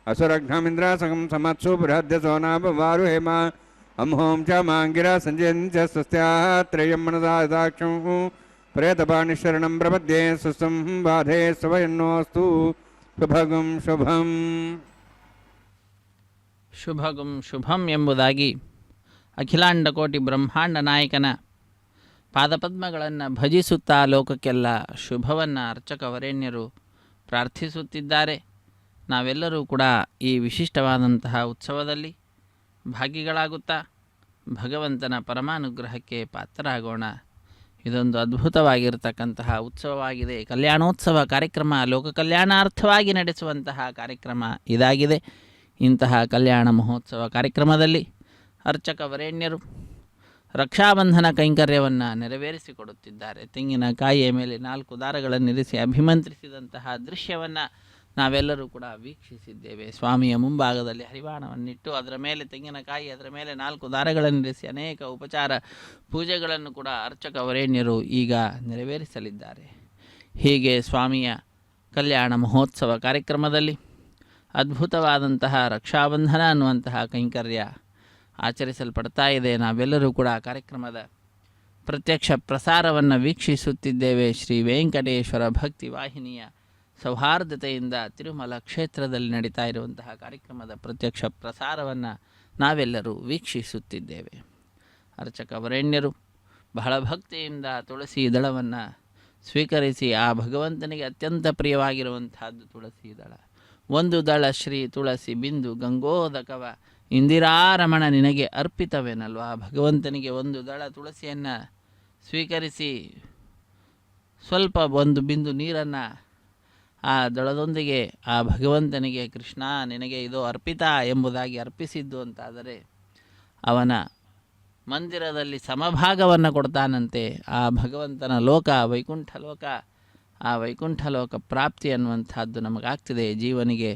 ಅಸುರಘ್ನಮಿಂದ್ರಾಸಗಂ ಸಮತ್ಸು ಬೃಹದ್ಯಸೋ ನಾಭವಾರು ಹೇಮ ಅಂಹೋಂ ಚ ಮಾಂಗಿರ ಸಂಜಯಂಚ ಸ್ವಸ್ತ್ಯಾಃ ತ್ರಯಂ ಮನದಾಕ್ಷಂ ಪ್ರೇತಪಾಣಿಶರಣಂ ಪ್ರಪದ್ಯೆ ಸುಸ್ಸಂ ಬಾಧೆ ಸ್ವಯನ್ನೋಸ್ತು ಶುಭಗಂ ಶುಭಂ. ಶುಭಗಂ ಶುಭಂ ಎಂಬುದಾಗಿ ಅಖಿಲಾಂಡ ಕೋಟಿ ಬ್ರಹ್ಮಾಂಡ ನಾಯಕನ ಪಾದಪದ್ಮಗಳನ್ನು ಭಜಿಸುತ್ತಾ ಲೋಕಕ್ಕೆಲ್ಲ ಶುಭವನ್ನು ಅರ್ಚಕ ವರೇಣ್ಯರು ಪ್ರಾರ್ಥಿಸುತ್ತಿದ್ದಾರೆ. ನಾವೆಲ್ಲರೂ ಕೂಡ ಈ ವಿಶಿಷ್ಟವಾದಂತಹ ಉತ್ಸವದಲ್ಲಿ ಭಾಗಿಗಳಾಗುತ್ತಾ ಭಗವಂತನ ಪರಮಾನುಗ್ರಹಕ್ಕೆ ಪಾತ್ರರಾಗೋಣ. ಇದೊಂದು ಅದ್ಭುತವಾಗಿರತಕ್ಕಂತಹ ಉತ್ಸವವಾಗಿದೆ. ಕಲ್ಯಾಣೋತ್ಸವ ಕಾರ್ಯಕ್ರಮ ಲೋಕ ಕಲ್ಯಾಣಾರ್ಥವಾಗಿ ನಡೆಸುವಂತಹ ಕಾರ್ಯಕ್ರಮ ಇದಾಗಿದೆ. ಇಂತಹ ಕಲ್ಯಾಣ ಮಹೋತ್ಸವ ಕಾರ್ಯಕ್ರಮದಲ್ಲಿ ಅರ್ಚಕ ವರೇಣ್ಯರು ರಕ್ಷಾಬಂಧನ ಕೈಂಕರ್ಯವನ್ನು ನೆರವೇರಿಸಿಕೊಡುತ್ತಿದ್ದಾರೆ. ತೆಂಗಿನಕಾಯಿಯ ಮೇಲೆ 4 ದಾರಗಳನ್ನಿರಿಸಿ ಅಭಿಮಂತ್ರಿಸಿದಂತಹ ದೃಶ್ಯವನ್ನು ನಾವೆಲ್ಲರೂ ಕೂಡ ವೀಕ್ಷಿಸಿದ್ದೇವೆ. ಸ್ವಾಮಿಯ ಮುಂಭಾಗದಲ್ಲಿ ಹರಿವಾಣವನ್ನಿಟ್ಟು ಅದರ ಮೇಲೆ ತೆಂಗಿನಕಾಯಿ, ಅದರ ಮೇಲೆ 4 ದಾರಗಳನ್ನಿರಿಸಿ ಅನೇಕ ಉಪಚಾರ ಪೂಜೆಗಳನ್ನು ಕೂಡ ಅರ್ಚಕ ವರೇಣ್ಯರು ಈಗ ನೆರವೇರಿಸಲಿದ್ದಾರೆ. ಹೀಗೆ ಸ್ವಾಮಿಯ ಕಲ್ಯಾಣ ಮಹೋತ್ಸವ ಕಾರ್ಯಕ್ರಮದಲ್ಲಿ ಅದ್ಭುತವಾದಂತಹ ರಕ್ಷಾಬಂಧನ ಅನ್ನುವಂತಹ ಕೈಂಕರ್ಯ ಆಚರಿಸಲ್ಪಡ್ತಾ ಇದೆ. ನಾವೆಲ್ಲರೂ ಕೂಡ ಕಾರ್ಯಕ್ರಮದ ಪ್ರತ್ಯಕ್ಷ ಪ್ರಸಾರವನ್ನು ವೀಕ್ಷಿಸುತ್ತಿದ್ದೇವೆ. ಶ್ರೀ ವೆಂಕಟೇಶ್ವರ ಭಕ್ತಿ ವಾಹಿನಿಯ ಸೌಹಾರ್ದತೆಯಿಂದ ತಿರುಮಲ ಕ್ಷೇತ್ರದಲ್ಲಿ ನಡೀತಾ ಇರುವಂತಹ ಕಾರ್ಯಕ್ರಮದ ಪ್ರತ್ಯಕ್ಷ ಪ್ರಸಾರವನ್ನು ನಾವೆಲ್ಲರೂ ವೀಕ್ಷಿಸುತ್ತಿದ್ದೇವೆ. ಅರ್ಚಕ ವರೇಣ್ಯರು ಬಹಳ ಭಕ್ತಿಯಿಂದ ತುಳಸಿ ದಳವನ್ನು ಸ್ವೀಕರಿಸಿ ಆ ಭಗವಂತನಿಗೆ ಅತ್ಯಂತ ಪ್ರಿಯವಾಗಿರುವಂತಹದ್ದು ತುಳಸಿ ದಳ. 1 ದಳ ಶ್ರೀ ತುಳಸಿ ಬಿಂದು ಗಂಗೋದಕವ ಇಂದಿರಾರಮಣ ನಿನಗೆ ಅರ್ಪಿತವೇನಲ್ವ. ಭಗವಂತನಿಗೆ 1 ದಳ ತುಳಸಿಯನ್ನು ಸ್ವೀಕರಿಸಿ ಸ್ವಲ್ಪ 1 ಬಿಂದು ನೀರನ್ನು ಆ ದಳದೊಂದಿಗೆ ಆ ಭಗವಂತನಿಗೆ ಕೃಷ್ಣ ನಿನಗೆ ಇದು ಅರ್ಪಿತ ಎಂಬುದಾಗಿ ಅರ್ಪಿಸಿದ್ದು ಅಂತಾದರೆ ಅವನ ಮಂದಿರದಲ್ಲಿ ಸಮಭಾಗವನ್ನು ಕೊಡ್ತಾನಂತೆ. ಆ ಭಗವಂತನ ಲೋಕ ವೈಕುಂಠ ಲೋಕ, ಆ ವೈಕುಂಠ ಲೋಕ ಪ್ರಾಪ್ತಿ ಅನ್ನುವಂಥದ್ದು ನಮಗಾಗ್ತದೆ. ಜೀವನಿಗೆ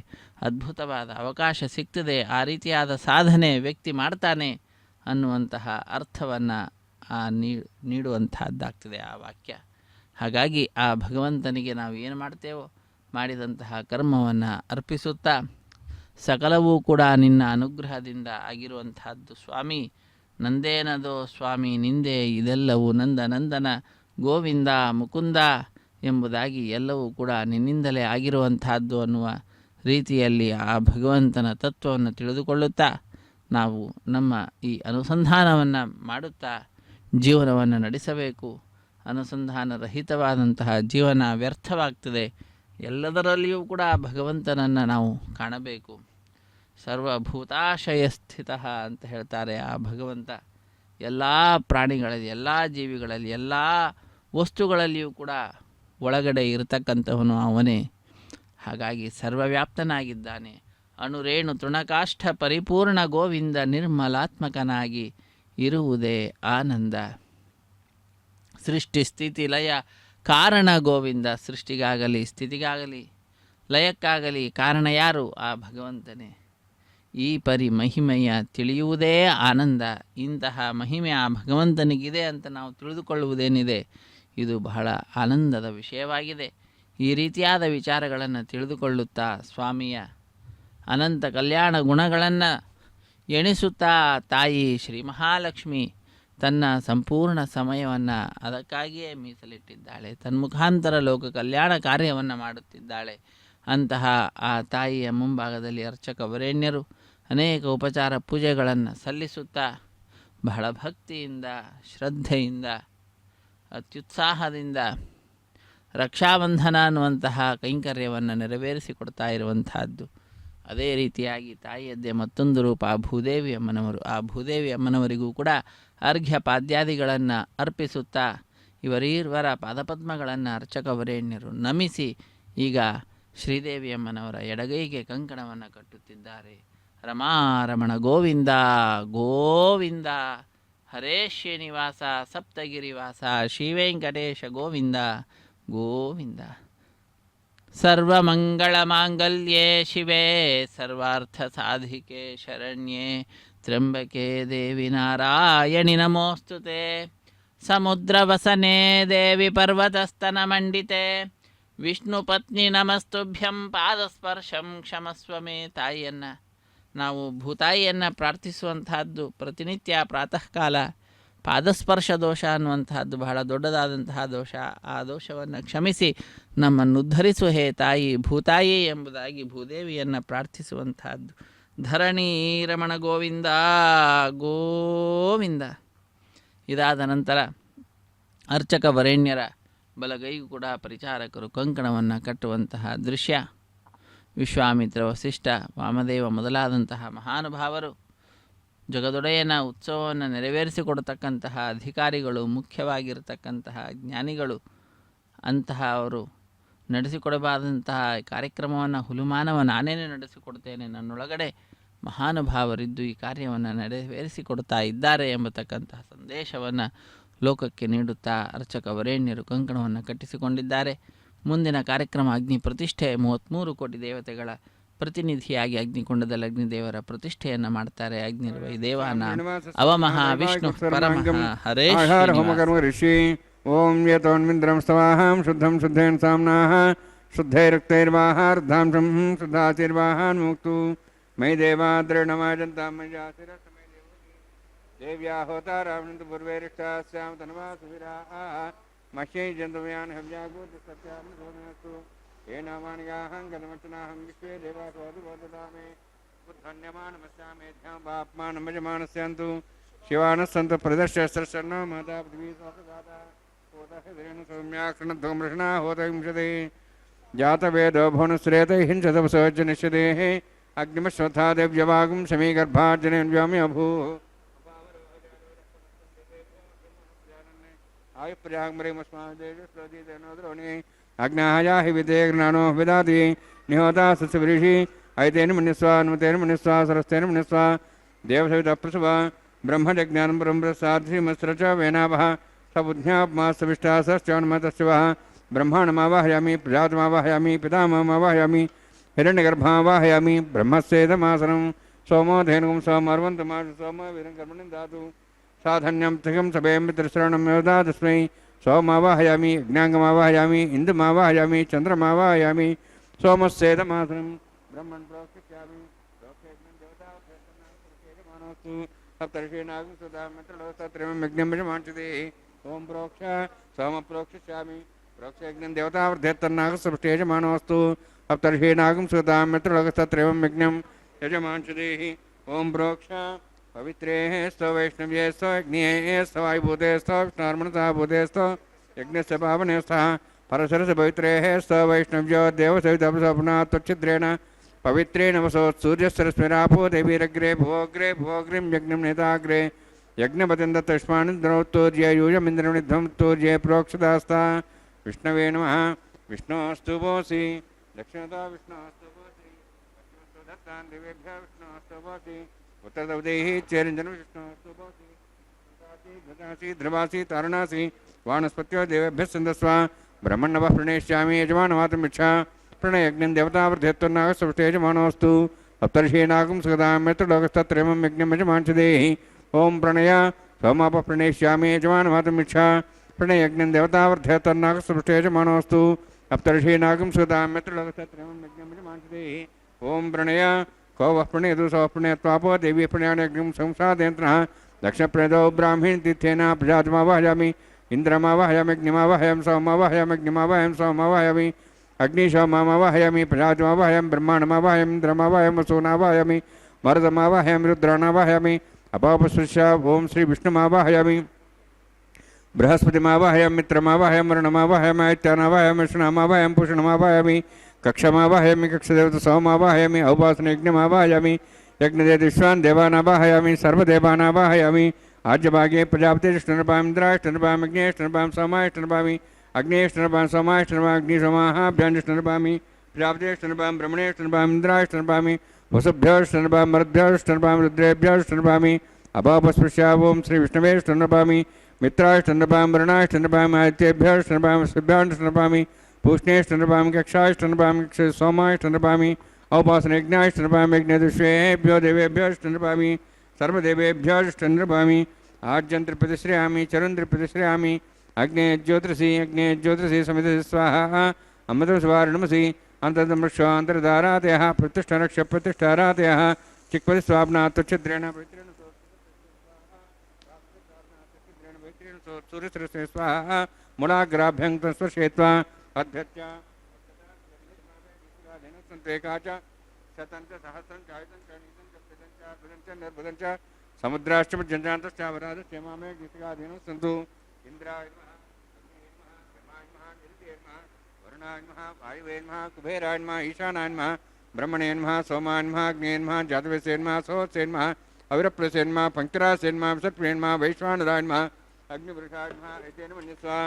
ಅದ್ಭುತವಾದ ಅವಕಾಶ ಸಿಗ್ತದೆ. ಆ ರೀತಿಯಾದ ಸಾಧನೆ ವ್ಯಕ್ತಿ ಮಾಡ್ತಾನೆ ಅನ್ನುವಂತಹ ಅರ್ಥವನ್ನು ನೀಡುವಂತಹದ್ದಾಗ್ತದೆ ಆ ವಾಕ್ಯ. ಹಾಗಾಗಿ ಆ ಭಗವಂತನಿಗೆ ನಾವು ಏನು ಮಾಡ್ತೇವೋ ಮಾಡಿದಂತಹ ಕರ್ಮವನ್ನು ಅರ್ಪಿಸುತ್ತಾ ಸಕಲವೂ ಕೂಡ ನಿನ್ನ ಅನುಗ್ರಹದಿಂದ ಆಗಿರುವಂತಹದ್ದು ಸ್ವಾಮಿ. ನಂದೇನದೋ ಸ್ವಾಮಿ ನಿಂದೆ ಇದೆಲ್ಲವೂ ನಂದ ನಂದನ ಗೋವಿಂದ ಮುಕುಂದ ಎಂಬುದಾಗಿ ಎಲ್ಲವೂ ಕೂಡ ನಿನ್ನಿಂದಲೇ ಆಗಿರುವಂತಹದ್ದು ಅನ್ನುವ ರೀತಿಯಲ್ಲಿ ಆ ಭಗವಂತನ ತತ್ವವನ್ನು ತಿಳಿದುಕೊಳ್ಳುತ್ತಾ ನಾವು ನಮ್ಮ ಈ ಅನುಸಂಧಾನವನ್ನು ಮಾಡುತ್ತಾ ಜೀವನವನ್ನು ನಡೆಸಬೇಕು. ಅನುಸಂಧಾನ ರಹಿತವಾದಂತಹ ಜೀವನ ವ್ಯರ್ಥವಾಗ್ತದೆ. ಎಲ್ಲದರಲ್ಲಿಯೂ ಕೂಡ ಭಗವಂತನನ್ನು ನಾವು ಕಾಣಬೇಕು. ಸರ್ವಭೂತಾಶಯ ಸ್ಥಿತ ಅಂತ ಹೇಳ್ತಾರೆ. ಆ ಭಗವಂತ ಎಲ್ಲ ಪ್ರಾಣಿಗಳಲ್ಲಿ, ಎಲ್ಲ ಜೀವಿಗಳಲ್ಲಿ, ಎಲ್ಲ ವಸ್ತುಗಳಲ್ಲಿಯೂ ಕೂಡ ಒಳಗಡೆ ಇರತಕ್ಕಂಥವನು ಅವನೇ. ಹಾಗಾಗಿ ಸರ್ವವ್ಯಾಪ್ತನಾಗಿದ್ದಾನೆ. ಅಣುರೇಣು ತೃಣಕಾಷ್ಠ ಪರಿಪೂರ್ಣ ಗೋವಿಂದ ನಿರ್ಮಲಾತ್ಮಕನಾಗಿ ಇರುವುದೇ ಆನಂದ. ಸೃಷ್ಟಿ ಸ್ಥಿತಿ ಲಯ ಕಾರಣ ಗೋವಿಂದ. ಸೃಷ್ಟಿಗಾಗಲಿ ಸ್ಥಿತಿಗಾಗಲಿ ಲಯಕ್ಕಾಗಲಿ ಕಾರಣ ಯಾರು? ಆ ಭಗವಂತನೇ. ಈ ಪರಿ ಮಹಿಮೆಯ ತಿಳಿಯುವುದೇ ಆನಂದ. ಇಂತಹ ಮಹಿಮೆ ಆ ಭಗವಂತನಿಗಿದೆ ಅಂತ ನಾವು ತಿಳಿದುಕೊಳ್ಳುವುದೇನಿದೆ, ಇದು ಬಹಳ ಆನಂದದ ವಿಷಯವಾಗಿದೆ. ಈ ರೀತಿಯಾದ ವಿಚಾರಗಳನ್ನು ತಿಳಿದುಕೊಳ್ಳುತ್ತಾ ಸ್ವಾಮಿಯ ಅನಂತ ಕಲ್ಯಾಣ ಗುಣಗಳನ್ನು ಎಣಿಸುತ್ತಾ ತಾಯಿ ಶ್ರೀ ಮಹಾಲಕ್ಷ್ಮಿ ತನ್ನ ಸಂಪೂರ್ಣ ಸಮಯವನ್ನು ಅದಕ್ಕಾಗಿಯೇ ಮೀಸಲಿಟ್ಟಿದ್ದಾಳೆ. ತನ್ಮುಖಾಂತರ ಲೋಕ ಕಲ್ಯಾಣ ಕಾರ್ಯವನ್ನು ಮಾಡುತ್ತಿದ್ದಾಳೆ. ಅಂತಹ ಆ ತಾಯಿಯ ಮುಂಭಾಗದಲ್ಲಿ ಅರ್ಚಕ ವರೇಣ್ಯರು ಅನೇಕ ಉಪಚಾರ ಪೂಜೆಗಳನ್ನು ಸಲ್ಲಿಸುತ್ತಾ ಬಹಳ ಭಕ್ತಿಯಿಂದ ಶ್ರದ್ಧೆಯಿಂದ ಅತ್ಯುತ್ಸಾಹದಿಂದ ರಕ್ಷಾಬಂಧನ ಅನ್ನುವಂತಹ ಕೈಂಕರ್ಯವನ್ನು ನೆರವೇರಿಸಿಕೊಡ್ತಾ ಇರುವಂತಹದ್ದು. ಅದೇ ರೀತಿಯಾಗಿ ತಾಯಿಯದ್ದೇ ಮತ್ತೊಂದು ರೂಪ ಭೂದೇವಿ ಅಮ್ಮನವರು. ಆ ಭೂದೇವಿ ಅಮ್ಮನವರಿಗೂ ಕೂಡ ಅರ್ಘ್ಯ ಪಾದ್ಯಾದಿಗಳನ್ನು ಅರ್ಪಿಸುತ್ತಾ ಇವರೀರ್ವರ ಪಾದಪದ್ಮಗಳನ್ನು ಅರ್ಚಕ ವರೇಣ್ಯರು ನಮಿಸಿ ಈಗ ಶ್ರೀದೇವಿಯಮ್ಮನವರ ಎಡಗೈಗೆ ಕಂಕಣವನ್ನು ಕಟ್ಟುತ್ತಿದ್ದಾರೆ. ರಮಾರಮಣ ಗೋವಿಂದ ಗೋವಿಂದ, ಹರೇ ಶ್ರೀನಿವಾಸ ಸಪ್ತಗಿರಿವಾಸ, ಶ್ರೀವೆಂಕಟೇಶ ಗೋವಿಂದ ಗೋವಿಂದ. ಸರ್ವಮಂಗಳಮಾಂಗಲ್ಯೆ ಶಿವೆ ಸರ್ವಾರ್ಥಸಾಧಿಕೆ ಶರಣ್ಯೆ ತ್ರ್ಯಂಬಕೆ ದೇವಿ ನಾರಾಯಣಿ ನಮೋಸ್ತುತೆ. ಸಮುದ್ರವಸನೆ ದೇವಿ ಪರ್ವತಸ್ತನಮಂಡಿತೆ ವಿಷ್ಣು ಪತ್ನಿ ನಮಸ್ತುಭ್ಯಂ ಪಾದಸ್ಪರ್ಶಂ ಕ್ಷಮಸ್ವ ಮೇ. ತಾಯಿಯನ್ನು ನಾವು ಭೂತಾಯಿಯನ್ನು ಪ್ರಾರ್ಥಿಸುವಂತಹದ್ದು ಪ್ರತಿನಿತ್ಯ ಪ್ರಾತಃ ಕಾಲ. ಪಾದಸ್ಪರ್ಶ ದೋಷ ಅನ್ನುವಂತಹದ್ದು ಬಹಳ ದೊಡ್ಡದಾದಂತಹ ದೋಷ. ಆ ದೋಷವನ್ನು ಕ್ಷಮಿಸಿ ನಮ್ಮನ್ನು ಉದ್ಧರಿಸು ಹೇ ತಾಯಿ ಭೂತಾಯಿ ಎಂಬುದಾಗಿ ಭೂದೇವಿಯನ್ನು ಪ್ರಾರ್ಥಿಸುವಂತಹದ್ದು. ಧರಣಿ ರಮಣ ಗೋವಿಂದ ಗೋವಿಂದ. ಇದಾದ ನಂತರ ಅರ್ಚಕ ವರೇಣ್ಯರ ಬಲಗೈಗೂ ಕೂಡ ಪರಿಚಾರಕರು ಕಂಕಣವನ್ನು ಕಟ್ಟುವಂತಹ ದೃಶ್ಯ. ವಿಶ್ವಾಮಿತ್ರ ವಸಿಷ್ಠ ವಾಮದೇವ ಮೊದಲಾದಂತಹ ಮಹಾನುಭಾವರು ಜಗದೊಡೆಯನ ಉತ್ಸವವನ್ನು ನೆರವೇರಿಸಿಕೊಡತಕ್ಕಂತಹ ಅಧಿಕಾರಿಗಳು, ಮುಖ್ಯವಾಗಿರತಕ್ಕಂತಹ ಜ್ಞಾನಿಗಳು, ಅಂತಹ ಅವರು ನಡೆಸಿಕೊಡಬಾದಂತಹ ಕಾರ್ಯಕ್ರಮವನ್ನು ಹುಲುಮಾನವ ನಾನೇನೇ ನಡೆಸಿಕೊಡ್ತೇನೆ, ನನ್ನೊಳಗಡೆ ಮಹಾನುಭಾವರಿದ್ದು ಈ ಕಾರ್ಯವನ್ನು ನೆರವೇರಿಸಿಕೊಡ್ತಾ ಇದ್ದಾರೆ ಎಂಬತಕ್ಕಂತಹ ಸಂದೇಶವನ್ನು ಲೋಕಕ್ಕೆ ನೀಡುತ್ತಾ ಅರ್ಚಕ ವರೇಣ್ಯರು ಕಂಕಣವನ್ನು ಕಟ್ಟಿಸಿಕೊಂಡಿದ್ದಾರೆ. ಮುಂದಿನ ಕಾರ್ಯಕ್ರಮ ಅಗ್ನಿ ಪ್ರತಿಷ್ಠೆ. 33 ಕೋಟಿ ದೇವತೆಗಳ ಪ್ರತಿನಿಧಿಯಾಗಿ ಅಗ್ನಿಕೊಂಡದಲ್ಲಿ ಅಗ್ನಿದೇವರ ಪ್ರತಿಷ್ಠೆಯನ್ನು ಮಾಡ್ತಾರೆ. ಅಗ್ನಿರ್ವೈ ದೇವಾನ ಅವಮಹ ವಿಷ್ಣು ಪರಮಃ ಹರೇ ಋಷಿ. ಓಂ ಯತೋನ್ಮಿಂದ್ರಂ ಸ್ತವಾಹಂ ಶುದ್ಧಂ ಶುದ್ಧೇನ ಸಾಮ್ನಾಹ ಶುದ್ಧೈರಕ್ತೈರ್ವಾಹಾರ್ಧಾಂಶಂ ಶುದ್ಧಾತಿರ್ವಾಹಾನ್ ಮುಕ್ತು ಮೈ ದೇವಾದ್ರಣಮಾಜಂತಾಂ ಮೈಜಾಸಿರ ದೇವ್ಯಾ ಹೋತಾರಾವಣಂತು ಪೂರ್ವೈರಿಷ್ಟಾಸ್ಯಾಂ ತನ್ವಾ ಸುವಿರಾಹ ಮಹ್ಯೈ ಜಂತವ್ಯಾನ್ ಹವ್ಯಾಗೂತ ಸತ್ಯಾಂ ಸೋಮಯಸ್ತು ಏನಾಮಾನಿಗಾಹಂ ಗತಮಚನಾಹಂ ವಿಶ್ವೇ ದೇವಾಸ್ವಾದುಬೋಧದಾಮೆ ಬುದ್ಧನ್ಯಮಾನಮಸ್ಯಾಮೇಧ್ಯಾಂ ಪಾಪ್ಮಾನಮಜಮಾನಸ್ಯಾಂತು ಶಿವಾನಸ್ಸಂತು ಪ್ರದರ್ಶಸ್ತ್ರಶರ್ಣೋ ಮಾತಾ ಪೃಥ್ವೀ ಸ್ವಾಸಗಾತಾ ಹೋತಹೃದೇನು ಸೌಮ್ಯಾಕ್ಷಣಧ್ವಮೃಷಣಾ ಹೋತವಿಂಶತಿ ಜಾತವೇದೋ ಭುವನಶ್ರೇತೈಃ ಹಿಂಸತಪಸೋಜ್ಜನಿಷ್ಯದೇಃ ಅಗ್ನಿಮಶ್ವಥಾ ದೇವ್ಯವಾಗುಂ ಶಮೀಗರ್ಭಾರ್ಜನೇನ್ ವ್ಯೋಮಿ ಅಭೂಃ ಆಯುಪ್ರಯಾಗ್ಮರಿಮಸ್ಮಾದೇಶೋದೀನೋದ್ರೋಣಿ ಅಗ್ನಾಯಾ ಹಿ ವಿದೇ ಜ್ಞಾನೋ ವಿದಾತಿ ನಿಹೋತಾ ಸಸ್ಯವೃಷಿ ಐತೇನ ಮನ್ಯಸ್ವ ಅನುಮತೇನ ಮನ್ಯಸ್ವ ಸರಸ್ತೇನ ಮನ್ಯಸ್ವ ದೇವಸವಿತ ಪ್ರಸವ ಬ್ರಹ್ಮಜ್ಞಾನಂ ಬ್ರಹ್ಮಸಾಧ್ರಿಮಸ್ರಚ ವೇನಾಭ ಸಬುಧ್ಯಾತ್ಮಾಸ್ತವಿಷ್ಟಾಸಶ್ಚವನ್ಮತಸ್ವ ಬ್ರಹ್ಮಾಣಮಾವಾಹಯಾಮಿ ಪ್ರಜಾತಮಾವಾಹಯಾಮಿ ಪಿತಾಮಹಮಾವಾಹಯಾಮಿ ಹಿರಣ್ಯಗರ್ಭಮಾವಾಹಯಾಮಿ ಬ್ರಹ್ಮಸ್ಯೇದಮಾಸನಂ ಸೋಮೋ ಧೇನುಗಂ ಸೋಮರ್ವಂತಮಾಶ ಸೋಮ ವೀರಂ ಕರ್ಮಣಿಂ ಧಾತು ಸಾಧನ್ಯಂ ತ್ರಿಗಂ ಸಭೆಯಂ ಪಿತೃಶ್ರವಣಂ ಯೋಧಾ ತಸ್ಮೈ ಸೋಮಾವಾಹಯಾಮಿ ಅಗ್ನಾಂಗಮಾವಾಹಯಾಮಿ ಇಂದುಮಾವಾಹಯಾಮಿ ಚಂದ್ರಮಾವಾಹಯಾಮಿ ಸೋಮಸ್ಯೇದಮಾಸನಂ ಬ್ರಹ್ಮಣ್ ಪ್ರೋಕ್ಷಯಾಮಿ ಪ್ರೋಕ್ಷಯಜ್ಞಂ ದೇವತಾಮಾನೋಸ್ತು ಸಪ್ತರ್ಷೀನಾಗಂ ಸುಧಾಮಿತ್ರಲೋಸ್ತತ್ರಿಮಂ ಯಜ್ಞಂ ಯಜಮಾಂಸತೆ ಓಂ ಪ್ರೋಕ್ಷ ಸೋಮ ಪ್ರೋಕ್ಷಯಾಮಿ ಪ್ರೋಕ್ಷಯಜ್ಞಂ ದೇವತಾವೃದ್ಧೇತ್ತನ್ನಾಗಸ್ಪೃಷ್ಟೇಜಮಾನೋಸ್ತು ಸಪ್ತರ್ಷೀನಾಗಂ ಸುಧಾಮಿತ್ರಲೋಕಸ್ತತ್ರಿಮಂ ಯಜ್ಞಂ ಯಜಮಾಂಸತೆ ಓಂ ಪ್ರೋಕ್ಷ पवित्रे स्तो वैष्णव्ये स्तो अग्निये स्तो वायुभूते स्तो विष्णुर्मनसा भूते स्तो यज्ञस्य पावने स्तः परशरस्य पवित्रे स्तो वैष्णव्यो देवसवितपसोपना त्वच्छिद्रेण पवित्रेण वसोत् सूर्यस्रस्मिरापो देवीरग्रे भुवोग्रे भुवोग्रिं यज्ञं नेताग्रे यज्ञपतिन्दत्तुष्मानिन्द्रौत्तूर्ये यूयमिन्द्रनिध्वमुत्तूर्ये प्रोक्षदास्ता विष्णवे नमः विष्णोऽस्तु भोसि दक्षिणतो विष्णोऽस्तु भोसि पश्चिमतो दत्तान् दिवेभ्यः विष्णोऽस्तु भोसि उत्तरदवदेहि चेरञ्जन विष्णोऽस्तु भवति घृतासि ध्रुवासि तारणासि वानस्पत्यो देवेभ्यः छन्दस्व ब्रह्मण्णवः प्रणेष्यामि यजमानमातुमिच्छा प्रणयज्ञं देवतावर्धयत्वन्नागस्वष्टे यजमानोऽस्तु सप्तर्षीनागं सुगदां यत्रलोकस्तत्रयमं यज्ञं यजमांसदेहि ओं प्रणय सोमापः प्रणेष्यामि यजमानमातुमिच्छा प्रणयज्ञं देवतावर्धयत्वन्नागस्वष्टे यजमानोऽस्तु सप्तर्षीनागं सुगदां यत्रलोकस्तत्रयमं यज्ञं यजमांसदेहि ओं प्रणय को वः प्रणयतु सः प्रणयत्वापो देवी प्रणयानग्निं संसादयन्त्रः दक्षप्रणयतो ब्राह्मीण तीर्थेन प्रजातमावाहयामि इन्द्रमावाहयामि अग्निमावाहयामि सोममावाहयामि अग्निमावाहयामि सोममावाहयामि अग्निशोममावाहयामि प्रजातमावाहयामि ब्रह्माण्डमावाहयामि इन्द्रमावाहयामि वसूनावाहयामि मरुदमावाहयामि रुद्राणावाहयामि अपापस्पृश्य ओं श्री विष्णुमावाहयामि बृहस्पतिमावाहयामि मित्रमावाहयामि वरुणमावाहयामि आदित्यानावाहयामि विष्णुमावाहयामि पूषणमावाहयामि कक्षमावाहयामि कक्षदेवता सोमावाहयामि औपासनयज्ञमावाहयामि यज्ञदेवान् देवानावाहयामि सर्वदेवानावाहयामि आज्यभागे प्रजापतिष्ठनपामि इन्द्राष्टनपामि अग्नेष्टनपामि सोमाष्टनपामि अग्नेष्टनपामि सोमाष्टनपामि अग्निसोमाहाभ्याञ्जष्टनपामि प्रजापतिष्ठनपामि ब्रह्मणेष्टनपामि इन्द्राष्टनपामि वसुभ्योष्टनपामि मरुद्भ्योष्टनपामि रुद्रेभ्योष्टनपामि अपापस्पृश्य ओं श्री विष्णवेष्टनपामि मित्राष्टनपामि वरुणाष्टनपामि आदित्येभ्योष्टनपामि शुभ्याष्टनपामि पूष्णेष्टनपामि कक्षाष्टनपामि सोमाष्टनपामि औपासनयज्ञाष्टनपामि यज्ञदुष्वेभ्यो देवेभ्योष्टनपामि सर्वदेवेभ्योष्टनपामि आज्यन्त्रप्रतिश्रयामि चरुन्द्रप्रतिश्रयामि अग्ने ज्योतिषि समिति स्वाहा अमृतस्वारणमसि अन्तर्दमृक्षो अन्तर्धारातयः प्रतिष्ठारक्ष प्रतिष्ठारातयः चिक्पति स्वाप्ना त्वच्छिद्रेण सूर्यश्रेष्ठ स्वाहा मूलाग्राभ्यं स्पर्शयित्वा अभ्यर्च्य समुद्राष्टमज्जन्जान्तश्चावराधश्च मामे गीतिकाधीनः सन्तु इन्द्राय नमः वरुणाय नमः वायुवे नमः कुबेराय नमः ईशानाय नमः ब्रह्मणे नमः सोमाय नमः अग्नेय नमः जातवेसे नमः सोत्से नमः अविरप्लसे नमः पङ्क्तिरासे नमः विसर्पणे नमः वैश्वानराय नमः अग्निपुरुषाय नमः एतेन मन्यस्वा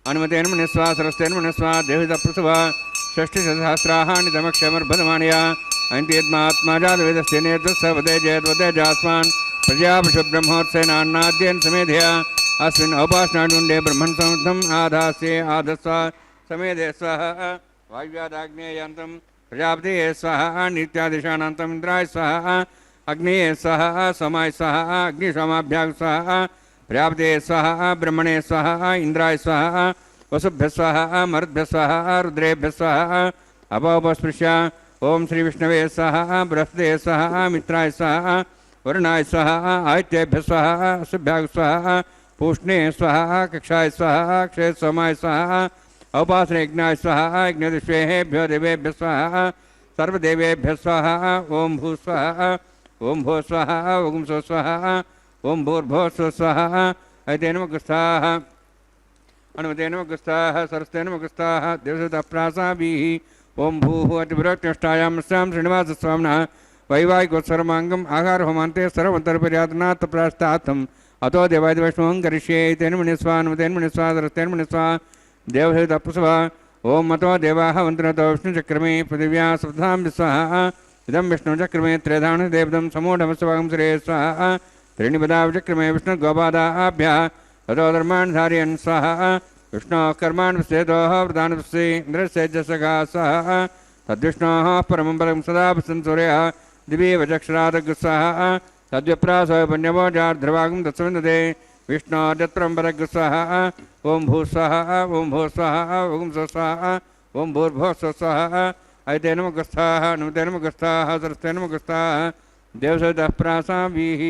अनुमतेन मन्यस्वा सरस्तेन मन्यस्वा देवताप्रसवा षष्टिसहस्राणि तमक्षमर्भदमानया अन्त्येत्मात्मा जातवेदस्य नेतृत्सवदे जयद्वदे जास्वान् प्रजापशुब्रह्मोत्सेनान्नाद्येन समेधया अस्मिन् औपासनाडुण्डे ब्रह्मन् समुद्धम् आधास्ये आधस्व समेधे स्वः वायुव्यादाग्नेयान्तं प्रजापतेः स्वः नित्यादिशानान्तम् इन्द्राय स्वः अग्नेये स्वः सोमाय स्वः अग्निशोमाभ्यां स्वः प्रजापतेः स्वः ब्रह्मणे स्वः इन्द्राय स्वः वसुभ्यः स्वः मरुद्भ्यः स्वः रुद्रेभ्यः स्वः अपोपस्पृश्य ओं श्री विष्णवे स्वः बृहस्पते स्वः मित्राय स्वः वरुणाय स्वः आदित्येभ्यः स्वः शुभ्याय स्वः पूष्णे स्वः कक्षाय स्वः क्षय सोमाय स्वः औपासनयज्ञाय स्वः यज्ञदुष्वेभ्यो देवेभ्यः स्वः सर्वदेवेभ्यः स्वः ओं भूस्वः ओं भो स्वः ओं सो स्वः ओं भूर्भो स्वः ऐतेन मुखस्थाः अनुमतेन मुखस्थाः सरस्तेन मुखस्थाः देवसुतप्रासाभिः ओं भूः अतिभृत्यष्टायां स्यां श्रीनिवासस्वामिनः वैवाहिकोत्सर्वाङ्गम् आहारहोमान्ते सर्वन्तर्पर्यातनात् प्रास्तार्थम् अतो देवादिवैष्णवं करिष्ये तेन मुनिस्वा अनुमतेन मुनिस्वा सरस्तेन मुनिस्वा देवसुतप्रसवा ओं मतो देवाः वन्दनतो विष्णुचक्रमे पृथिव्या सप्तां विस्वाः इदं विष्णुचक्रमे त्रेधान देवतं समूढमस्वागं श्रेय स्वाहा त्रीणिपदा विचक्रमे विष्णुगोपादाभ्यः ततो धर्मान् धारयन् स्वाहा विष्णोः कर्मान् विश्चेदोः वृदान् विश्चे इन्द्रस्यजसगा स्वाहा तद्विष्णोः परमं परं सदा पश्यन् सूर्यः दिवे वचक्षरादगुस्वाहा तद्विप्रासो पुण्यवो जार्ध्रवागं तत्सविन्दते विष्णोर्यत्परम्परगुस्वाहा ओं भूस्वाहा ओं भूस्वाहा ओं स्वस्वाहा ओं भूर्भुवः स्वस्वाहा ऐतेन मुखस्थाः अनुमतेन मुखस्थाः सरस्तेन मुखस्थाः देवसुतः प्रासाभिः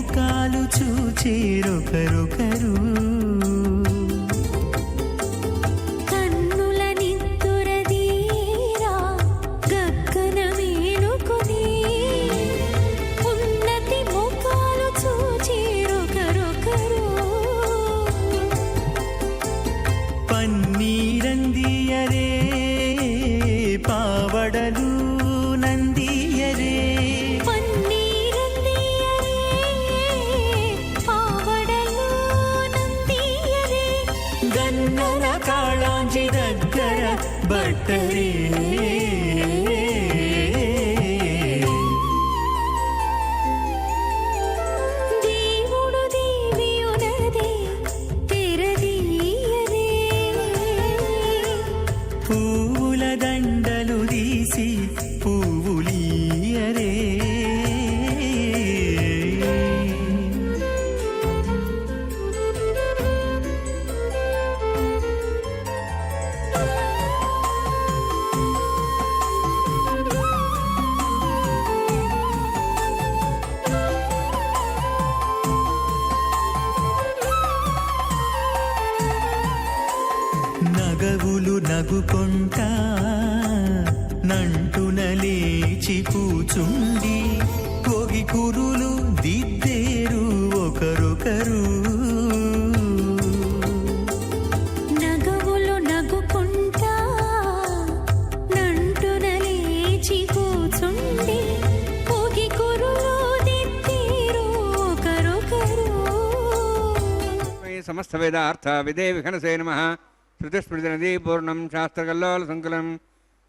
ముఖాలు చూచేరొకరొకరు. కన్నుల నిద్దురదీరా గగ్గన మేలుకొని ఉన్నతి ముఖాలు చూచేరొకరొకరు. పన్నీరందియరే పావడలు నందియరే. పన్నీరందియరే పావడలు నందియరే. గన్నర కాళాంజి దగ్గర బట్టరే. దేవుడు దేవియునదే తెరదీయరే. పూల దండలు తీసి పువ్వులీయరే. నగవులు నగుకొంటా నంటున లేచి కూచుండి కోగి కురులు దిద్దేరు ఒకరొకరు. నగవులు నగుకుంటా నంటున లేచి కూచుండి పోగి కురులు దిద్దేరు ఒకరొకరు. సమస్త వేదార్థ విదే విఘనసే నమః. శృతిస్మృతినదీ పూర్ణం శాస్త్రకల్లోల సంకులం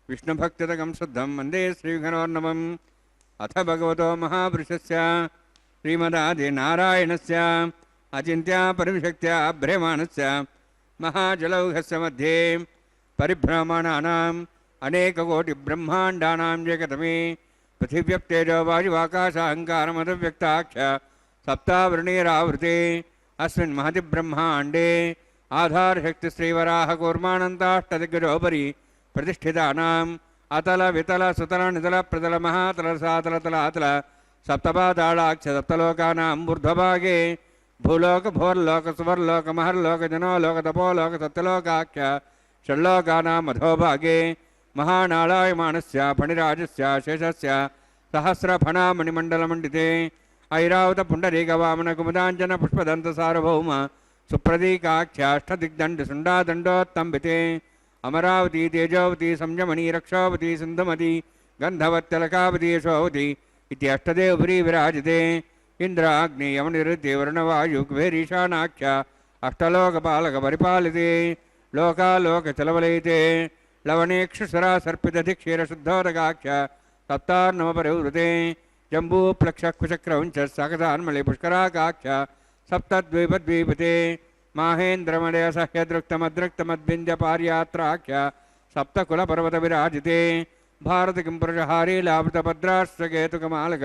విష్ణుభక్తితకం శుద్ధం వందే శ్రీవిఘ్నోర్ణవం. అథ భగవతో మహాపురుషస్య శ్రీమదాదినారాయణస్య అచింత్యా పరివిశక్త్యా భ్రమాణస్య మహాజలౌఘస్య మధ్యే పరిభ్రమణానాం అనేకకోటిబ్రహ్మాండానాం ఏకతమే పృథివ్యప్తేజో వాయువాకాశాహంకారమదవ్యక్తాక్ష సప్తావృణీరావృతే అస్మిన్ మహతి బ్రహ్మాండే ఆధారశక్తి శ్రీవరాహ కూర్మానంతాష్టదిగ్గజోపరి ప్రతిష్ఠితానాం అతల వితల సుతల నితల ప్రతల మహాతల సాతల తలాతల సప్తపాతాళాక్ష సప్తలోకానాం ఊర్ధ్వభాగే భూలోక భోర్లోక సువర్లోక మహర్లోక జనోలోక తపోలోక సత్యలోకాఖ్య షణ్లోకానాం అధోభాగే మహానాళాయమానస్య ఫణిరాజస్య శేషస్య సహస్రఫణామణిమండలమండితే ఐరావత పుండరీకవామన కుముదాంజన పుష్పదంత సార్వభౌమ సుప్రదీకాఖ్యాష్టదిగ్దండ సుండాదండోత్తంబితే అమరావతి తేజోవతి సంయమణి రక్షావతి సింధుమతి గంధవత్యలకావతి యశోవతి ఇది అష్టదేవపురీ విరాజితే ఇంద్రాగ్ని యమనిరుతి వరుణవాయు కుబేరీశానాఖ్య అష్టలోకపాలక పరిపాలితే లోకాలోక చలవలయితే లవణేక్షుసరా సర్పితధి క్షీరశుద్ధోదకాఖ్య సప్తార్ణవ పరివృతే జంబూప్లక్షకుచక్రవంచ సకసాన్మళి పుష్కరాకాఖ్య సప్తద్వీపద్వీపతే మాహేంద్రమలయ సహ్యదృక్తమద్రక్తమద్వింధ్య పార్యాత్రాఖ్య సప్తకులపర్వత విరాజితే భారత కింపురుషహారీ లాభృతభద్రాశ్రకేతుకమాలక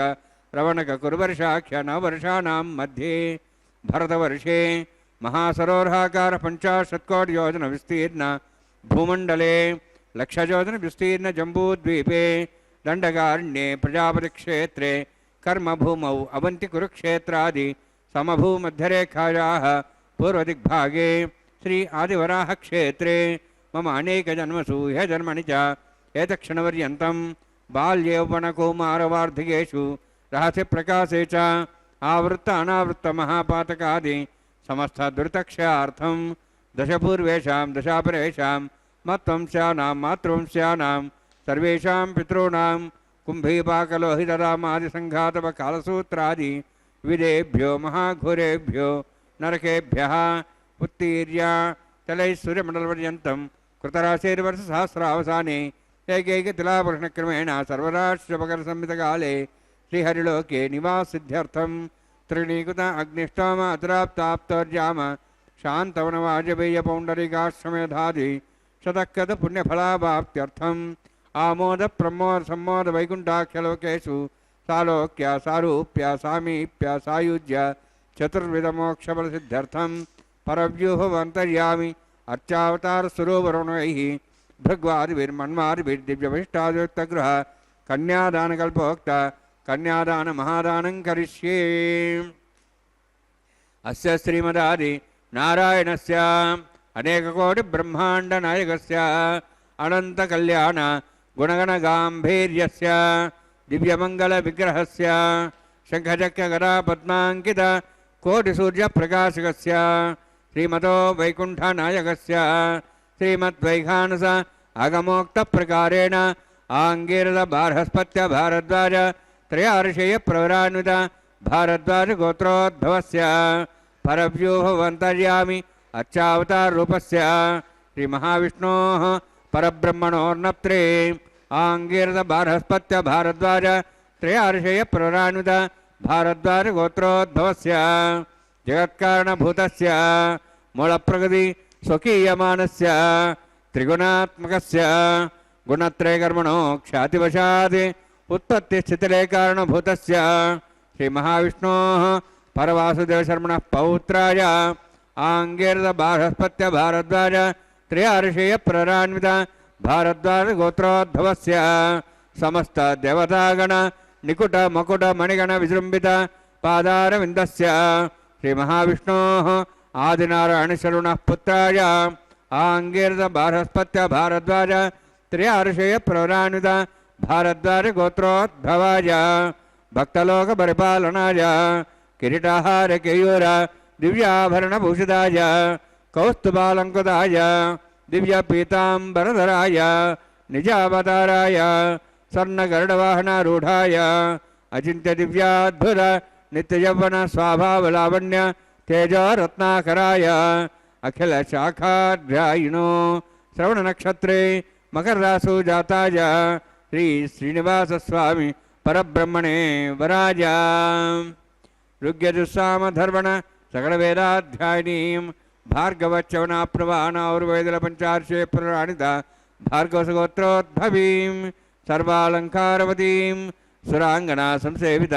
రవణక కురువర్షాఖ్య నవవర్షాణం మధ్యే భరతవర్షే మహాసరోర్హాకార పంచాశత్కోటియోజన విస్తీర్ణ భూమండలే లక్షయోజన విస్తీర్ణ జంబూద్వీపే దండకారణ్యే ప్రజాపతిక్షేత్రే కర్మభూమౌ అవంతి కురుక్షేత్రాది సమభూమధ్యరేఖాయాः పూర్వదిగ్భాగే శ్రీ ఆదివరాహక్షేత్రే మమ అనేకజన్మసు ह्य జన్మని చ ఏతక్షణపర్యంతం బాల్యౌవనకౌమారవార్ధికేషు రహస్య ప్రకాశే చ ఆవృత్త అనావృత్త మహాపాతకాది సమస్తదురితక్షయార్థం దశపూర్వేషాం దశాపరేషాం మత్వంశానాం మాతృవంశానాం సర్వేషాం పితॄణాం కుంభీపాకలోహితరామాదిసంఘాతవ కాలసూత్రాది విదేభ్యో మహాఘోరేభ్యో నరకేభ్యః ఉత్తీర్య తలైः సూర్యమండలపర్యంతం కృతరాశేర్వర్షసహస్రావసానే ఏకైకతిలాపర్షణక్రమేణ సర్వరాష్ట్రపకరసంహితకాలే శ్రీహరిలోకే నివాసిద్ధ్యర్థం త్రిణీకృత అగ్నిష్టోమ అతిరాప్తాప్తోర్యామ శాంతవనవాజపేయ పౌండరీకాశ్వమేధాది శతకృత పుణ్యఫలాభాప్త్యర్థం ఆమోద ప్రమోద సమ్మోద వైకుంఠాఖ్యలోకేషు సాలోక్య సారూప్య సామీప్య సాయుజ్య చతుర్విధమోక్షఫలసిద్ధ్యర్థం పరవ్యూహమంతర్యామి అర్చావతార స్వరూపరుణైః భృగ్వాదిభిర్మన్మాదిభిర్దివ్యభిష్టాదియుక్తగృహ కన్యాదానకల్పోక్త కన్యాదాన మహాదానం కరిష్యే. ಅಸ್ಯ ಶ್ರೀಮದಾದಿ ನಾರಾಯಣಸ್ಯ ಅನೇಕಕೋಟಿಬ್ರಹ್ಮಾಂಡನಾಯಕಸ್ಯ ಅನಂತಕಲ್ಯಾಣ ಗುಣಗಣಗಾಂಭೀರ್ಯಸ್ಯ ದಿವ್ಯಮಂಗಲವಿಗ್ರಹಸ್ಯ ಶಂಖಚಕ್ರಗದಾ ಪದ್ಮಾಂಕಿತ ಕೋಟಿಸೂರ್ಯಪ್ರಕಾಶಕಸ್ಯ ಶ್ರೀಮತೋ ವೈಕುಂಠನಾಯಕಸ್ಯ ಶ್ರೀಮದ್ವೈಖಾನಸ ಆಗಮೋಕ್ತಪ್ರಕಾರೇಣ ಆಂಗೀರದ ಬಾರ್ಹಸ್ಪತ್ಯ ಭಾರದ್ವಾಜ ತ್ರಯಾರ್ಷೇಯ ಪ್ರವರಾನ್ವಿತ ಭಾರದ್ವಾಜ ಗೋತ್ರೋದ್ಭವಸ್ಯ ಪರವ್ಯೂಹವಂತರ್ಯಾಮಿ ಅಚ್ಚಾವತಾರೂಪಸ್ಯ ಶ್ರೀಮಹಾವಿಷ್ಣೋಃ ಪರಬ್ರಹ್ಮಣೋರ್ನಪ್ತ್ರೇ ಆಂಗೀರದ ಬಾರ್ಹಸ್ಪತ್ಯ ಭಾರದ್ವಾಜ ತ್ರಯಾರ್ಷೇಯ ಪ್ರವರಾನ್ವಿತ ಭಾರದ್ವಾಜ ಗೋತ್ರೋದ್ಭವಸ್ಯ ಜಗತ್ಕಾರಣಭೂತಸ್ಯ ಮೂಲಪ್ರಗತಿ ಸ್ವಕೀಯಮಾನಸ್ಯ ತ್ರಿಗುಣಾತ್ಮಕಸ್ಯ ಗುಣತ್ರಯಕರ್ಮಣೋ ಖ್ಯಾತಿವಶಾತ್ ಉತ್ಪತ್ತಿಸ್ಥಿತಿಲೇ ಕಾರಣಭೂತಸ್ಯ ಶ್ರೀಮಹಾವಿಷ್ಣೋಃ ಪರವಾಸುದೇವಶರ್ಮಣಃ ಪೌತ್ರಾಯ ಆಂಗೀರದ ಬಾರ್ಹಸ್ಪತ್ಯ ಭಾರದ್ವಾಜ ತ್ರಯಾರ್ಷೇಯ ಪ್ರವರಾನ್ವಿತ ಭಾರದ್ವಾಜ ಗೋತ್ರೋದ್ಭವಸ್ಯ ಸಮಸ್ತ ದೇವತಾಗಣ ನಿಕುಟ ಮಕುಟ ಮಣಿಗಣ ವಿಜೃಂಭಿತ ಪಾದಾರವಿಂದಸ್ಯ ಶ್ರೀಮಹಾವಿಷ್ಣೋಃ ಆದಿನಾರಾಯಣಶರುಣಃ ಪುತ್ರಾಯ ಆಂಗೀರದ ಬಾರ್ಹಸ್ಪತ್ಯ ಭಾರದ್ವಾಜ ತ್ರಯಾರ್ಷೇಯ ಪ್ರವರಾನ್ವಿತ ಭಾರದ್ವಾಜ ಗೋತ್ರೋದ್ಭವಾಯ ಭಕ್ತಲೋಕ ಪರಿಪಾಲನಾಯ ಕಿರೀಟಹಾರ ಕೇಯೂರ ದಿವ್ಯಾಭರಣಭೂಷಿತಾಯ ಕೌಸ್ತುಭಾಲಂಕೃತಾಯ ದಿವ್ಯ ಪೀತಾಂಬರಧರಾಯ ನಿಜಾವತಾರಾಯ ಸ್ವರ್ಣಗರುಡವಾಹನಾರೂಢಾಯ ಅಚಿಂತ್ಯ ದಿವ್ಯಾದ್ಭುತ ನಿತ್ಯಯೌವನ ಸ್ವಾಭಾವಲಾವಣ್ಯ ತೇಜರತ್ನಾಕರಾಯ ಅಖಿಲ ಶಾಖಾಧ್ಯಾಯಿನೋ ಶ್ರವಣ ನಕ್ಷತ್ರೇ ಮಕರರಾಸು ಜಾತಾಯ ಶ್ರೀ ಶ್ರೀನಿವಾಸ ಸ್ವಾಮಿ ಪರಬ್ರಹ್ಮಣೇ ವರಾಜ ಋಗ್ಯಜುಸ್ಸಾಮಧರ್ವಣ ಸಕಲ ವೇದಾಧ್ಯಾಯಿನೀಂ ಭಾರ್ಗವಚ್ಚವನಾಪ್ರವಾಣಾರ್ವೇದಲ ಪಂಚಾರ್ಷೇ ಪ್ರರಾಣಿತ ಭಾರ್ಗವಸಗೋತ್ರೋದ್ಭವೀಂ ಸರ್ವಾಲಂಕಾರವತೀಂ ಸುರಾಂಗನಾ ಸಂಸೇವಿತ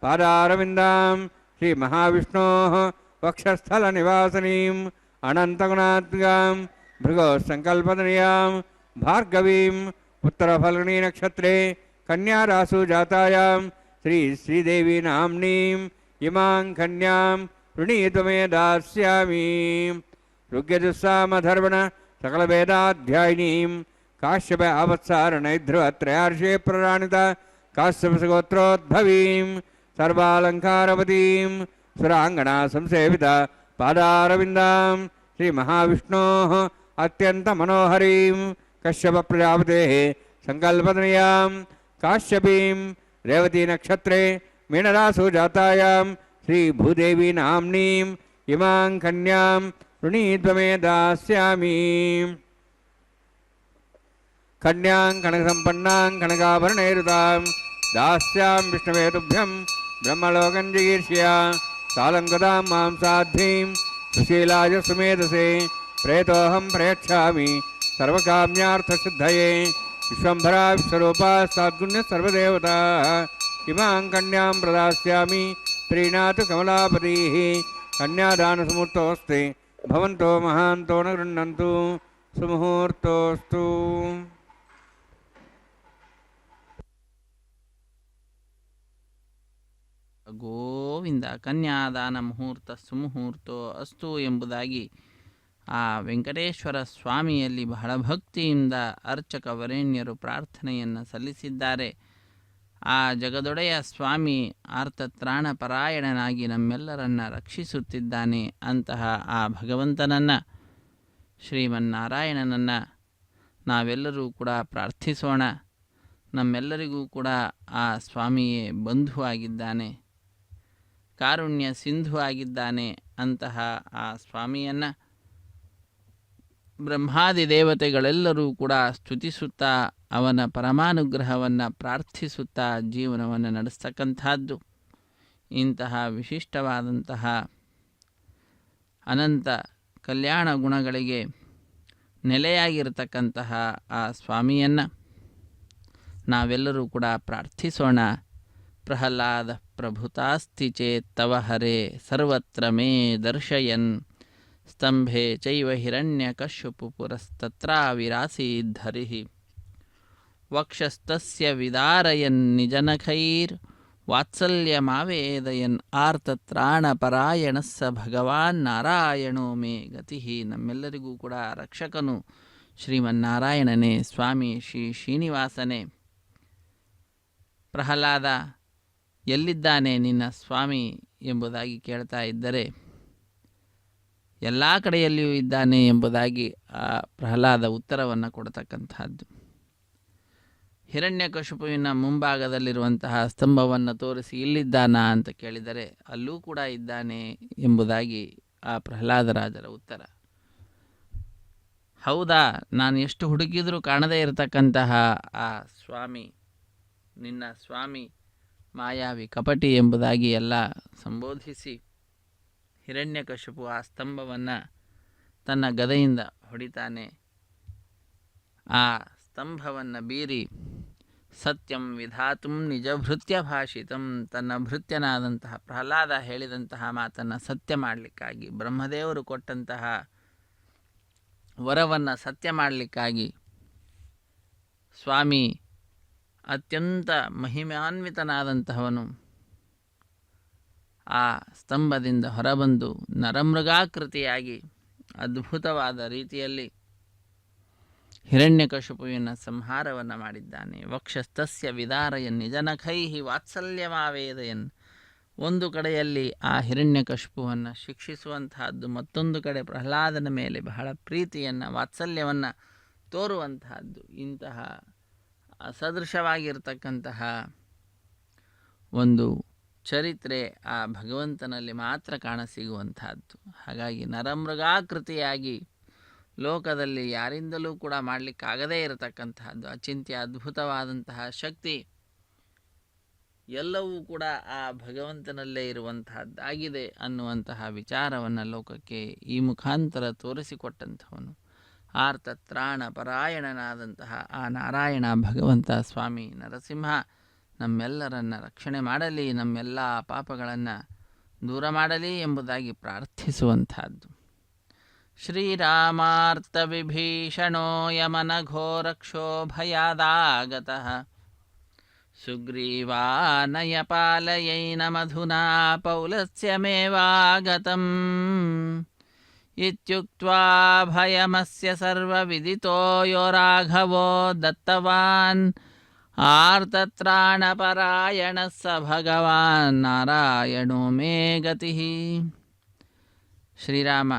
ಪಾದಾರವಿಂದಾಂ ಶ್ರೀ ಮಹಾವಿಷ್ಣೋಃ ವಕ್ಷಸ್ಥಲ ನಿವಾಸನೀಂ ಅನಂತಗುಣಾತ್ಮಕಾಂ ಭೃಗೋ ಸಂಕಲ್ಪದನಿಯಾಂ ಭಾರ್ಗವೀಂ ಉತ್ತರಫಲ್ಗುಣೀ ನಕ್ಷತ್ರೇ ಕನ್ಯಾರಾಸು ಜಾತಾಯಾಂ ಶ್ರೀ ಶ್ರೀದೇವಿ ನಾಮ್ನೀಂ ಇಮಾಂ ಕನ್ಯಾಂ ಋಣೀತ್ವಮೇ ದಾಸ್ಯಾಮಿ ಋಗ್ಯಜುಸ್ಸಾಮಧರ್ವಣ ಸಕಲ ವೇದಾಧ್ಯಾಯಿನೀಂ ಕಾಶ್ಯಪ ಆವತ್ಸಾರಣೈಧ್ರುವ ತ್ರಯಾರ್ಷೇ ಪ್ರರಾಣಿತ ಕಾಶ್ಯಪಸಗೋತ್ರೋದ್ಭವೀಂ ಸರ್ವಾಲಂಕಾರವತೀಂ ಸುರಾಂಗಣಾ ಸಂಸೇವಿತ ಪಾದಾರವಿಂದಾಂ ಶ್ರೀ ಮಹಾವಿಷ್ಣೋಃ ಅತ್ಯಂತ ಮನೋಹರೀಂ ಕಶ್ಯಪ ಪ್ರಜಾಪತೇಃ ಸಂಕಲ್ಪದನಿಯಾಂ ಕಾಶ್ಯಪೀಂ ರೇವತಿ ನಕ್ಷತ್ರೇ ಮೀನರಾಸು ಜಾತಾಯಾಂ ಶ್ರೀ ಭೂದೇವಿ ನಾಮ್ನೀಂ ಇಮಾಂ ಕನ್ಯಾಂ ಋಣೀತ್ವಮೇ ದಾಸ್ಯಾಮಿ ಕನ್ಯಾಂ ಕನಕಸಂಪನ್ನಾಂ ಕನಕಾಭರಣೈರುತಾಂ ದಾಸ್ಯಾಂ ವಿಷ್ಣವೇ ತುಭ್ಯಂ ಬ್ರಹ್ಮಲೋಕಂ ಜಿಗೀರ್ಷ್ಯ ಸಾಲಂಕತಾಂ ಮಾಂ ಸಾಧ್ವೀಂ ಸುಶೀಲಾಯ ಸುಮೇಧಸೆ ಪ್ರೇತೋಹಂ ಪ್ರಯಚ್ಛಾಮಿ ಸರ್ವಕಾಮ್ಯಾರ್ಥಸಿದ್ಧಯೇ ವಿಶ್ವಂಭರಾ ವಿಶ್ವರೂಪಾ ಸಾದ್ಗುಣ್ಯ ಸರ್ವದೇವತಾ ಇಮಾಂ ಕನ್ಯಾಂ ಪ್ರದಾಸ್ಯಾಮಿ ಪ್ರೀಣಾತು ಕಮಲಾಪತಿಃ ಕನ್ಯಾದಾನಸುಮೂರ್ತೋಸ್ತೆ ಭವಂತೋ ಮಹಾಂತೋ ನ ಗೃಹ್ಣಂತು ಸುಮುಹೂರ್ತೋಸ್ತು. ಗೋವಿಂದ. ಕನ್ಯಾದಾನ ಮುಹೂರ್ತ ಸುಮುಹೂರ್ತೋ ಅಸ್ತು ಎಂಬುದಾಗಿ ಆ ವೆಂಕಟೇಶ್ವರ ಸ್ವಾಮಿಯಲ್ಲಿ ಬಹಳ ಭಕ್ತಿಯಿಂದ ಅರ್ಚಕ ವರೇಣ್ಯರು ಪ್ರಾರ್ಥನೆಯನ್ನು ಸಲ್ಲಿಸಿದ್ದಾರೆ. ಆ ಜಗದೊಡೆಯ ಸ್ವಾಮಿ ಆರ್ತತ್ರಾಣ ಪರಾಯಣನಾಗಿ ನಮ್ಮೆಲ್ಲರನ್ನ ರಕ್ಷಿಸುತ್ತಿದ್ದಾನೆ. ಅಂತಹ ಆ ಭಗವಂತನನ್ನು, ಶ್ರೀಮನ್ನಾರಾಯಣನನ್ನು ನಾವೆಲ್ಲರೂ ಕೂಡ ಪ್ರಾರ್ಥಿಸೋಣ. ನಮ್ಮೆಲ್ಲರಿಗೂ ಕೂಡ ಆ ಸ್ವಾಮಿಯೇ ಬಂಧುವಾಗಿದ್ದಾನೆ, ಕಾರುಣ್ಯ ಸಿಂಧು ಆಗಿದ್ದಾನೆ. ಅಂತಹ ಆ ಸ್ವಾಮಿಯನ್ನು ಬ್ರಹ್ಮಾದಿ ದೇವತೆಗಳೆಲ್ಲರೂ ಕೂಡ ಸ್ತುತಿಸುತ್ತಾ ಅವನ ಪರಮಾನುಗ್ರಹವನ್ನು ಪ್ರಾರ್ಥಿಸುತ್ತಾ ಜೀವನವನ್ನು ನಡೆಸ್ತಕ್ಕಂಥದ್ದು. ಇಂತಹ ವಿಶಿಷ್ಟವಾದಂತಹ ಅನಂತ ಕಲ್ಯಾಣ ಗುಣಗಳಿಗೆ ನೆಲೆಯಾಗಿರತಕ್ಕಂತಹ ಆ ಸ್ವಾಮಿಯನ್ನು ನಾವೆಲ್ಲರೂ ಕೂಡ ಪ್ರಾರ್ಥಿಸೋಣ. ಪ್ರಹ್ಲಾದ ಪ್ರಭುತಾಸ್ತಿ ಚೇತ್ ತವ ಹರೇ ಸರ್ವತ್ರ ಮೇ ದರ್ಶಯನ್ ಸ್ತಂಭೆ ಚೈವ ಹಿರಣ್ಯಕಶ್ಯಪು ಪುರಸ್ತತ್ರಾವಿರಾಸೀದ್ಧರಿಃ ವಕ್ಷಸ್ತಸ್ಯ ವಿದಾರಯನ್ ನಿಜನಖೈರ್ ವಾತ್ಸಲ್ಯಮಾವೇದಯನ್ ಆರ್ತತ್ರಾಣಪರಾಯಣಸ್ಸ ಭಗವಾನ್ ನಾರಾಯಣೋ ಮೇ ಗತಿ. ನಮ್ಮೆಲ್ಲರಿಗೂ ಕೂಡ ರಕ್ಷಕನು ಶ್ರೀಮನ್ನಾರಾಯಣನೇ, ಸ್ವಾಮಿ ಶ್ರೀ ಶ್ರೀನಿವಾಸನೇ. ಪ್ರಹ್ಲಾದ ಎಲ್ಲಿದ್ದಾನೆ ನಿನ್ನ ಸ್ವಾಮಿ ಎಂಬುದಾಗಿ ಕೇಳ್ತಾ ಇದ್ದರೆ, ಎಲ್ಲ ಕಡೆಯಲ್ಲಿಯೂ ಇದ್ದಾನೆ ಎಂಬುದಾಗಿ ಆ ಪ್ರಹ್ಲಾದ ಉತ್ತರವನ್ನು ಕೊಡತಕ್ಕಂತಹದ್ದು. ಹಿರಣ್ಯಕಶಿಪುವಿನ ಮುಂಭಾಗದಲ್ಲಿರುವಂತಹ ಸ್ತಂಭವನ್ನು ತೋರಿಸಿ ಇಲ್ಲಿದ್ದಾನಾ ಅಂತ ಕೇಳಿದರೆ ಅಲ್ಲೂ ಕೂಡ ಇದ್ದಾನೆ ಎಂಬುದಾಗಿ ಆ ಪ್ರಹ್ಲಾದರಾಜರ ಉತ್ತರ. ಹೌದಾ, ನಾನು ಎಷ್ಟು ಹುಡುಕಿದರೂ ಕಾಣದೇ ಇರತಕ್ಕಂತಹ ಆ ಸ್ವಾಮಿ, ನಿನ್ನ ಸ್ವಾಮಿ ಮಾಯಾವಿ ಕಪಟಿ ಎಂಬುದಾಗಿ ಎಲ್ಲ ಸಂಬೋಧಿಸಿ ಹಿರಣ್ಯಕಶಿಪು ಆ ಸ್ತಂಭವನ್ನು ತನ್ನ ಗದೆಯಿಂದ ಹೊಡಿತಾನೆ. ಆ ಸ್ತಂಭವನ್ನು ಬೀರಿ ಸತ್ಯಂ ವಿಧಾತುಂ ನಿಜಭೃತ್ಯ ಭಾಷಿತಂ, ತನ್ನ ಭೃತ್ಯನಾದಂತಹ ಪ್ರಹ್ಲಾದ ಹೇಳಿದಂತಹ ಮಾತನ್ನು ಸತ್ಯ ಮಾಡಲಿಕ್ಕಾಗಿ, ಬ್ರಹ್ಮದೇವರು ಕೊಟ್ಟಂತಹ ವರವನ್ನು ಸತ್ಯ ಮಾಡಲಿಕ್ಕಾಗಿ ಸ್ವಾಮಿ ಅತ್ಯಂತ ಮಹಿಮಾನ್ವಿತನಾದಂತಹವನು ಆ ಸ್ತಂಭದಿಂದ ಹೊರಬಂದು ನರಮೃಗಾಕೃತಿಯಾಗಿ ಅದ್ಭುತವಾದ ರೀತಿಯಲ್ಲಿ ಹಿರಣ್ಯಕಶಿಪುವಿನ ಸಂಹಾರವನ್ನು ಮಾಡಿದ್ದಾನೆ. ವಕ್ಷಸ್ತಸ್ಯ ವಿದಾರಯನ್ ನಿಜನಖೈಹಿ ವಾತ್ಸಲ್ಯಮಾವೇದಯನ್. ಒಂದು ಕಡೆಯಲ್ಲಿ ಆ ಹಿರಣ್ಯಕಶಿಪುವನ್ನು ಶಿಕ್ಷಿಸುವಂತಹದ್ದು, ಮತ್ತೊಂದು ಕಡೆ ಪ್ರಹ್ಲಾದನ ಮೇಲೆ ಬಹಳ ಪ್ರೀತಿಯನ್ನು, ವಾತ್ಸಲ್ಯವನ್ನು ತೋರುವಂತಹದ್ದು. ಇಂತಹ ಅಸದೃಶವಾಗಿರ್ತಕ್ಕಂತಹ ಒಂದು ಚರಿತ್ರೆ ಆ ಭಗವಂತನಲ್ಲಿ ಮಾತ್ರ ಕಾಣಸಿಗುವಂತಹದ್ದು. ಹಾಗಾಗಿ ನರಮೃಗಾಕೃತಿಯಾಗಿ ಲೋಕದಲ್ಲಿ ಯಾರಿಂದಲೂ ಕೂಡ ಮಾಡಲಿಕ್ಕಾಗದೇ ಇರತಕ್ಕಂತಹದ್ದು, ಅಚಿಂತ್ಯ ಅದ್ಭುತವಾದಂತಹ ಶಕ್ತಿ ಎಲ್ಲವೂ ಕೂಡ ಆ ಭಗವಂತನಲ್ಲೇ ಇರುವಂತಹದ್ದಾಗಿದೆ ಅನ್ನುವಂತಹ ವಿಚಾರವನ್ನು ಲೋಕಕ್ಕೆ ಈ ಮುಖಾಂತರ ತೋರಿಸಿಕೊಟ್ಟಂಥವನು ಆರ್ತತ್ರಾಣ ಪರಾಯಣನಾದಂತಹ ಆ ನಾರಾಯಣ ಭಗವಂತ ಸ್ವಾಮಿ ನರಸಿಂಹ ನಮ್ಮೆಲ್ಲರನ್ನು ರಕ್ಷಣೆ ಮಾಡಲಿ, ನಮ್ಮೆಲ್ಲ ಪಾಪಗಳನ್ನು ದೂರ ಮಾಡಲಿ ಎಂಬುದಾಗಿ ಪ್ರಾರ್ಥಿಸುವಂತಹದ್ದು. ಶ್ರೀರಾಮಾರ್ತವಿಭೀಷಣೋ ಯಮನಘೋರಕ್ಷೋ ಭಯಾದಾಗತಃ ಸುಗ್ರೀವಾನಯ ಪಾಲಯೈನ ಮಧುನಾ ಪೌಲಸ್ಯಮೇವಾಗತಂ ಇತ್ಯುಕ್ತ್ವಾ ಭಯಮಸ್ಯ ಸರ್ವವಿದಿತೋ ಯೋ ರಾಘವೋ ದತ್ತವಾನ್ ಆರ್ತತ್ರಾಣಪರಾಯಣಃ ಸ ಭಗವಾನ್ ನಾರಾಯಣೋ ಮೇ ಗತಿ. ಶ್ರೀರಾಮ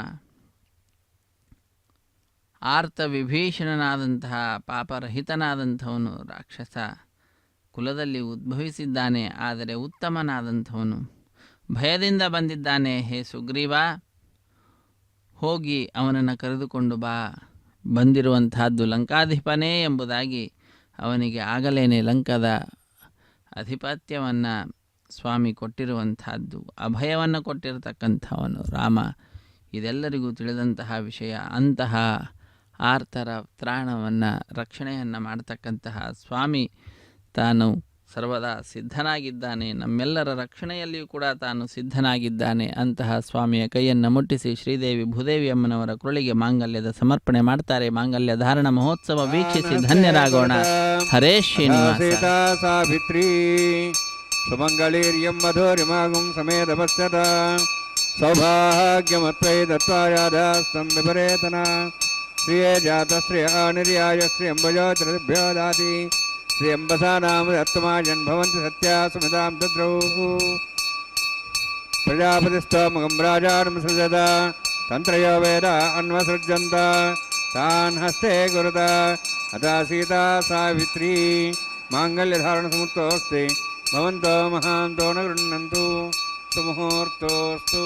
ಆರ್ತವಿಭೀಷಣನಾದಂತಹ ಪಾಪರಹಿತನಾದಂಥವನು, ರಾಕ್ಷಸ ಕುಲದಲ್ಲಿ ಉದ್ಭವಿಸಿದ್ದಾನೆ, ಆದರೆ ಉತ್ತಮನಾದಂಥವನು, ಭಯದಿಂದ ಬಂದಿದ್ದಾನೆ. ಹೇ ಸುಗ್ರೀವ, ಹೋಗಿ ಅವನನ್ನು ಕರೆದುಕೊಂಡು ಬಾ, ಬಂದಿರುವಂತಹದ್ದು ಲಂಕಾಧಿಪನೇ ಎಂಬುದಾಗಿ ಅವನಿಗೆ ಆಗಲೇನೆ ಲಂಕದ ಅಧಿಪತ್ಯವನ್ನು ಸ್ವಾಮಿ ಕೊಟ್ಟಿರುವಂತಹದ್ದು, ಅಭಯವನ್ನು ಕೊಟ್ಟಿರತಕ್ಕಂಥವನು ರಾಮ. ಇದೆಲ್ಲರಿಗೂ ತಿಳಿದಂತಹ ವಿಷಯ. ಅಂತಹ ಆರ್ತರ ತ್ರಾಣವನ್ನು, ರಕ್ಷಣೆಯನ್ನು ಮಾಡತಕ್ಕಂತಹ ಸ್ವಾಮಿ ತಾನು ಸರ್ವದಾ ಸಿದ್ಧನಾಗಿದ್ದಾನೆ, ನಮ್ಮೆಲ್ಲರ ರಕ್ಷಣೆಯಲ್ಲಿಯೂ ಕೂಡ ತಾನು ಸಿದ್ಧನಾಗಿದ್ದಾನೆ. ಅಂತಹ ಸ್ವಾಮಿಯ ಕೈಯನ್ನು ಮುಟ್ಟಿಸಿ ಶ್ರೀದೇವಿ ಭೂದೇವಿ ಅಮ್ಮನವರ ಕುರಳಿಗೆ ಮಾಂಗಲ್ಯದ ಸಮರ್ಪಣೆ ಮಾಡ್ತಾರೆ. ಮಾಂಗಲ್ಯ ಧಾರಣ ಮಹೋತ್ಸವ ವೀಕ್ಷಿಸಿ ಧನ್ಯರಾಗೋಣ. ಹರೇ ಶ್ರೀನಿವಾಸ. ಸಾವಿತ್ರಿ ಸುಮಂಗಳೀರ್ಯಂ ಮಧುರಿಮಾಗುಂ ಸಮೇಧಪಶ್ಯತ ಸೌಭಾಗ್ಯಮತ್ವೈ ದತ್ವಾಯಾದಾಸ್ತಂ ವಿಪರೇತನ ಶ್ರಿಯೇ ಜಾತ ಶ್ರಿಯ ನಿರ್ಯಾಯ ಶ್ರೀ ಅಂಬಜೋತ್ರಭ್ಯೋ ದಾತಿ ಶ್ರೀ ಅಂಬಸಾನಾಮ ದತ್ತಮಾಜನ್ ಭವಂತಿ ಸತ್ಯಾ ಸುಮಿತಾಂ ತದ್ರೌ ಪ್ರಜಾಪತಿಸ್ತೋಮಗಂ ರಾಜಾನಂ ಸೃಜದ ತಂತ್ರಯೋ ವೇದ ಅನ್ವಸೃಜ್ಯಂತ ತಾನ್ ಹಸ್ತೆ ಗುರುತ ಅತಾ ಸೀತಾ ಸಾವಿತ್ರಿ ಮಾಂಗಲ್ಯಧಾರಣ ಸಮುತ್ತೋಸ್ತಿ ಭವಂತೋ ಮಹಾಂತೋ ನ ಗೃಹ್ಣಂತು ಸುಮುಹೂರ್ತೋಸ್ತು.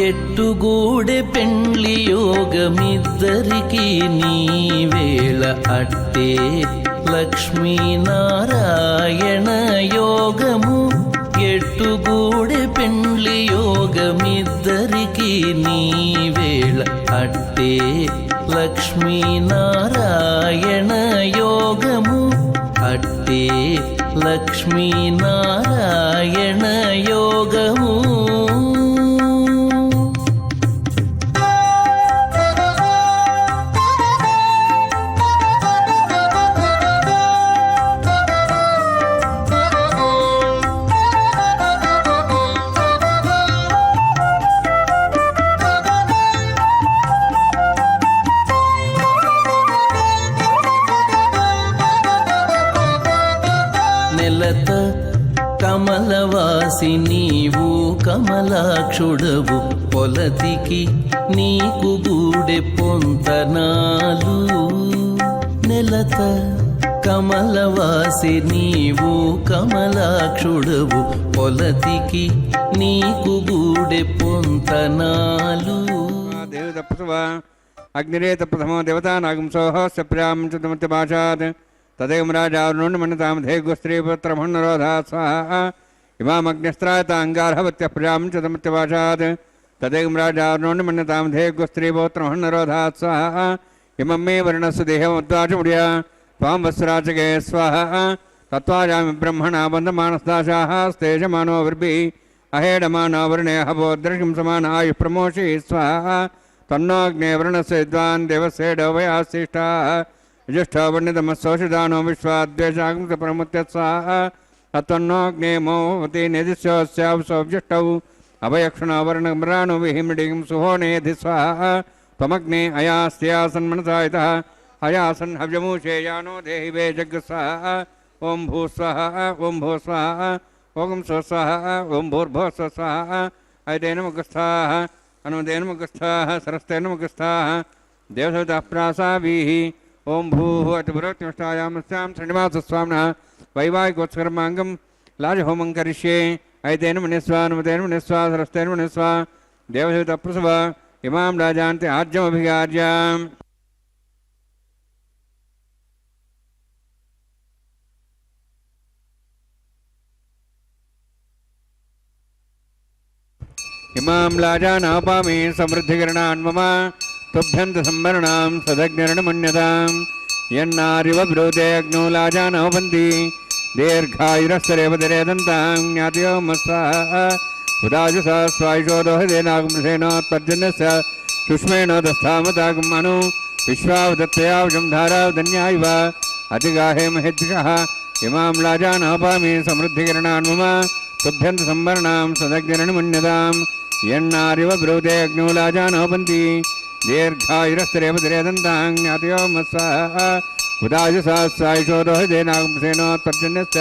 ఎట్టుగూడె పెండ్లి యోగమిద్దరికి నీవేళ అట్టే లక్ష్మీనారాయణ యోగము ఎట్టుగూడె పెండ్లి యోగమిద్దరికి నీ వేళ అట్టే లక్ష్మీనారాయణ యోగము అట్టే లక్ష్మీనారాయణ యోగము నెలత కమలవాసి నీవు కమలాక్షుడవు పొలతికి నీకు గూడె పొంతనాలు నెలత కమలవాసి నీవు కమలాక్షుడవు పొలతికి నీకు గూడె పొంతనాలు దేవి తపస్వ అగ్నిరేత ప్రథమో దేవతానాగంసోహ సప్రాం చతుమతి భాషాత్ తదేవ రాజారుణ్ మన్యతామధే గోస్త్రీపుత్రమన్నరోధా స్వాహ ఇమామగ్నిస్త్రాయతాంగార్హవత్య ప్రియాం చతుమత్యవాచాత్ తదేవ రాజారుణ్ మన్యతామధే గోస్త్రీపుత్రమన్నరోధా స్వాహ ఇమం మే వర్ణస్సు దేహముద్వాచముడియా త్వాం వస్రాచకే స్వాహ తత్వాయామి బ్రహ్మణా బంధమానస్తాశాః స్తేజమానో వర్భి అహేడమానో వర్ణే హవోద్రశిం సమాన ఆయు ప్రమోషి స్వాహ తన్నోగ్నే వర్ణస్య విద్వాన్ దేవస్యేడో వయాశిష్టాః జ్యేష్ఠో వర్ణితమస్సోషిదానో విశ్వాద్వేషాగంస ప్రముత్య స్వాహ తన్నోగ్నే మోవతి నిధిస్యోస్యావసోజ్యేష్ఠౌ అభయక్షణో వర్ణమ్రాణో విహిమృడిం సుహోనేధి స్వాహ త్వమగ్నే అయాస్త్యాసన్మనసాయితః అయాసన్ హవ్యమూషేయానో దేహి వే జగ్ స్వాహ ఓం భూ స్వాహ ఓం భూ స్వాహ ఓం స్వస్వాహ ఓం భూర్భో స్వస్వాహ ఐదేన ముఖస్థాః అనుదేన ముఖస్థాః సరస్తేన ముఖస్థాః దేవసవితః ప్రాసావీః ఓం భూః అతిపురోక్తిమష్టాయామస్యాం శ్రీనివాసస్వామినः వైవాహికోత్సకర్మాంగం లాజహోమం కరిష్యే ఐతేన మనిస్వ అనుమతేన మనిస్వ సరస్తేన మనిస్వ దేవసవితః ప్రసవ ఇమాం రాజాంతి ఆజ్యమభిగార్యాం ఇమాం లాజానాపామి సమృద్ధికరణాన్ మమ తుభ్యంత సంవరణాం సదగ్నిరణమన్యతాం యన్నారివ బ్రూతే అగ్నో లాజానోపంతి దీర్ఘాయురస్తరేవదరేదంతాం జ్ఞాతయో మత్స్వాహ ఉదాజుసా స్వాయుషోదోహదేనాగమృసేనోత్పర్జన్యస్య సుష్మేణోదస్థామతాగం అను విశ్వావదత్తయావశం ధారావధన్యాయివ అతిగాహే మహేద్దిషః ఇమాం లాజానోపామి సమృద్ధికరణాన్ మమ తుభ్యంత సంవరణాం సదగ్నిరణమన్యతాం యన్నారివ బ్రూతే అగ్నో లాజానోపంతి దీర్ఘాయురస్తరేవదరేదంతాం జ్ఞాతయో మత్స్వాహ ఉదాజుసా స్వాయుషోదోహదేనాగమృసేనోత్పర్జన్యస్య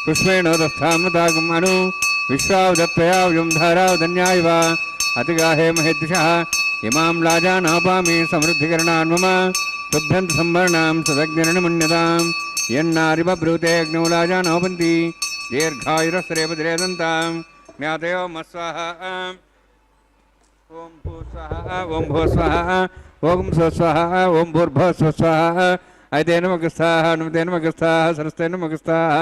సుష్మేణోదస్థామతాగం అను విశ్వావదత్తయావశం ధారావధన్యాయివ అతిగాహే మహేద్దిషः ఇమాం లాజానోపామి సమృద్ధికరణాన్ మమ తుభ్యంత సంవరణాం సదగ్నిరణమన్యతాం యన్నారివ బ్రూతే అగ్నో లాజానోపంతి దీర్ఘాయురస్తరేవదరేదంతాం జ్ఞాతయో మత్స్వాహ ఓం భూ స్వాహ ఓం భూ స్వాహ ఓం స్వస్వాహ ఓం భూర్భో స్వస్వాహ ఐతేన మగస్థాః అనుమతేన మగస్థాః సరస్తేన మగస్థాః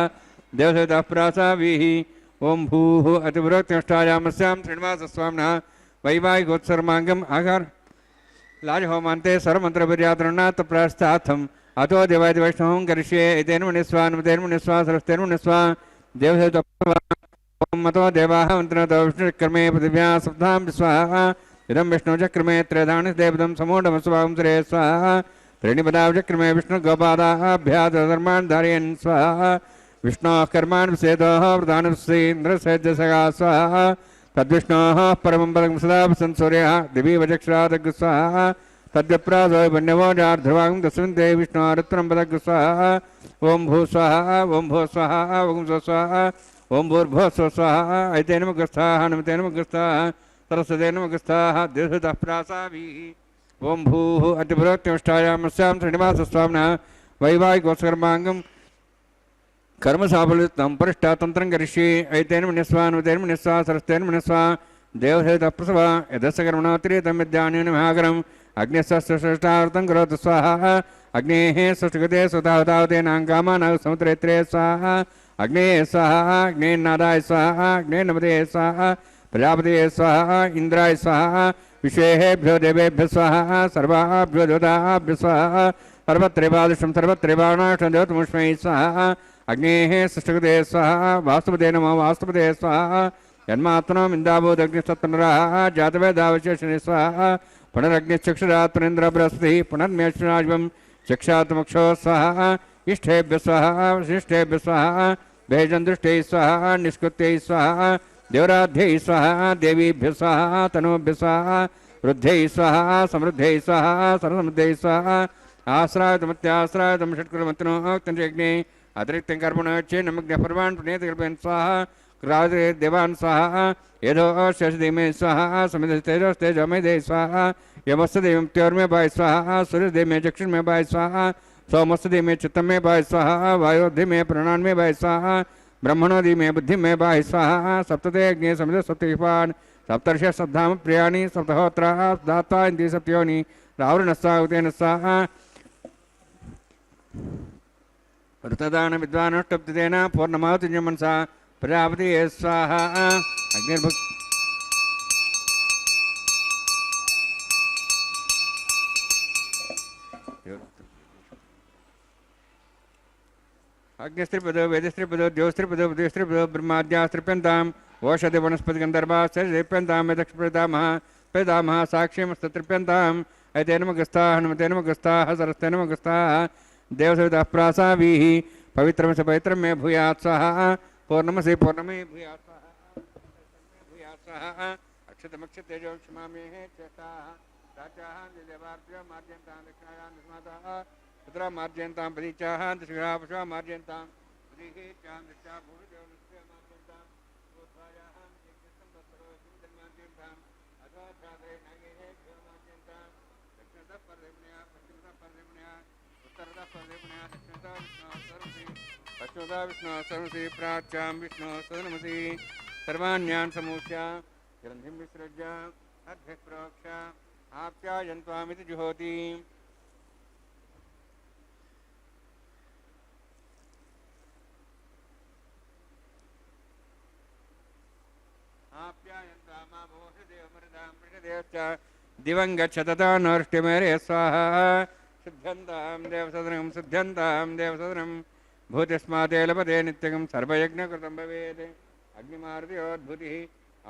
దేవసవితః ప్రాసావీః ఓం భూః అతిపురోక్తిమష్టాయామస్యాం శ్రీనివాసస్వామినः వైవాహికోత్సర్మాంగం ఆగార్ లాజహోమాంతే సర్వమంత్రపర్యాతరణాత్ ప్రాస్తార్థం అతో దేవాది వైష్ణవం కరిష్యే ఐతేన మనిస్వ అనుమతేన మనిస్వ సరస్తేన మనిస్వ దేవసవితః ఓం మతో దేవాః మంత్రతో విష్ణుచక్రమే పృథివ్యా సప్తాం స్వాహ ఇదం విష్ణుచక్రమే త్రేధాని దేవతం సమూఢమస్వాహం శ్రే స్వాహ త్రీణిపదాచక్రమే విష్ణుగోపాదాభ్యాధర్మాన్ ధారయన్ స్వాహ విష్ణోః కర్మాణి విసేదోః వృధానుశ్రీంద్రసేద్యసగా స్వాహ తద్విష్ణోః పరమం పదం సదా వసన్ సూర్యः దివీవచక్షురాదగ్ స్వాహ తద్విప్రాసో వన్యవో జార్ధ్రువాగం తస్మిన్తే విష్ణోరుత్రం పదగ్ స్వాహ ఓం భూ స్వాహ ఓం భూ స్వాహ ఓం స్వస్వాహ ఓం భూర్భో స్వస్వాహ ఐతేన ముఖస్థాః అనుమతేన ముఖస్థాః సరస్వతేన ముఖస్థాః దేవసవితః ప్రాసావీః ఓం భూః అతిపురోక్తిమష్టాయామస్యాం శ్రీనివాసస్వామినः వైవాహికోత్సకర్మాంగం కర్మసాఫలితం పరిష్టాతంత్రం కరిష్యే ఐతేన మనిస్వ అనుమతేన మనిస్వ సరస్తేన మనిస్వ దేవసవితః ప్రసవ యదస్య కర్మణోత్తరీతం విద్యానేన మహాకరం अग्निस्वष्टावृतं करोतु स्वाहा अग्नेः सृष्टिगते स्वतावतावतेनां कामानां समुद्रेत्रे स्वाहा अग्नेः स्वाहा अग्नेन्नादाय स्वाहा अग्नेन्नमते स्वाहा प्रजापते स्वाहा इंद्राय स्वाहा विश्वेभ्यो देवेभ्यो स्वाहा सर्वाभ्यो देवताभ्यो स्वाहा सर्वत्रैवादृशं सर्वत्रैवाणाष्टं देवतमुष्मै स्वाहा अग्नेः सृष्टिगते स्वाहा वास्तुपते नमो वास्तुपते स्वाहा जन्मात्मनों इन्दाभूदग्निस्तत्पुनराः जातवेदावशेषणे स्वाहा पुनरग्निश्चक्षुरात्मनेन्द्र बृहस्पति पुनर्मेषराजवं चक्षात्मक्षो स्वाहा इष्टेभ्य स्वाहा वशिष्ठेभ्य स्वाहा भेजन्दृष्टै स्वाहा निष्कृत्यै स्वाहा देवराध्यै स्वाहा देवीभ्य स्वाहा तनूभ्य स्वाहा वृद्ध्यै स्वाहा समृद्ध्यै स्वाहा सर्वसमृद्ध्यै स्वाहा आश्रायतमत्याश्रायतं षट्कुलमत्नोक्तञ्जज्ञे अतिरिक्तं कर्मणोच्चेन्नमग्नपर्वान् पुण्यतिकल्पयन् स्वाहा क्रादे देवान् स्वाहा यदो शशदेमे स्वाहा समितेजोस्तेजोमे दे स्वाहा यमस्तदेवं त्योर्मे भाय स्वाहा सूर्यदेमे चक्षुर्मे भाय स्वाहा सोमस्तदेमे चित्तमे भाय स्वाहा वायोधिमे प्राणान्मे भाय स्वाहा ब्रह्मणोदिमे बुद्धिमे भाय स्वाहा सप्तते अग्ने समित सप्तविपान् सप्तर्ष सप्ताम प्रियाणि सप्तहोत्राः दाता इति सप्तयोनि रावणस्साहुतेन स्वाहा ऋतदान विद्वानुष्टप्तेन पूर्णमाहुतिं मनसा प्रजापति स्वाहा अग्निर्भुक् अग्निस्त्रिपदो वेदस्त्रिपदो द्योस्त्रिपदो बुद्धिस्त्रिपदो ब्रह्माद्यास्त्रिप्यन्ताम् ओषधि वनस्पतिगन्धर्वाश्चर्यप्यन्तां यदक्षप्रदामः प्रदामः साक्ष्यमस्तत्रिप्यन्ताम् एतेनमगस्ताः हनुमतेनमगस्ताः सरस्तेनमगस्ताः देवसवितः प्रासावीः पवित्रमसि पवित्रं मे भूयात् स्वाहा पूर्णमसि पूर्णमे भूयात् स्वाहा भूयात् स्वाहा अक्षतमक्षतेजो क्षमामेः चेष्टाः राचाः देवार्भ्यो मार्जयन्तां दक्षिणायां निस्माताः पुत्रा मार्जयन्तां प्रतीचाः दशग्राः पशुः मार्जयन्तां प्रतीचां दक्षा भूमिदेवस्य मार्जयन्तां गोत्रायाः मार्जयन्ताम् अथवा छात्रे नागेः भ्यो मार्जयन्तां दक्षिणतः परदेवनया पश्चिमतः परदेवनया उत्तरतः परदेवनया दक्षिणतः विष्णुः सर्वसी पश्चिमतः विष्णुः सर्वसी प्राच्यां विष्णुः सदनमसि सर्वाण्यान् समूह्य ग्रन्थिं विसृज्य अद्भ्यः प्रोक्ष्य आप्यायन्त्वामिति जुहोति दिवं गच्छतता नर्ष्टिमेरे स्वाहा सिद्ध्यन्तां देवसदनं सिद्ध्यन्तां देवसदनं भूतिस्माते लभते नित्यं सर्वयज्ञकृतं भवेत् अग्निमारुतियोद्भूतिः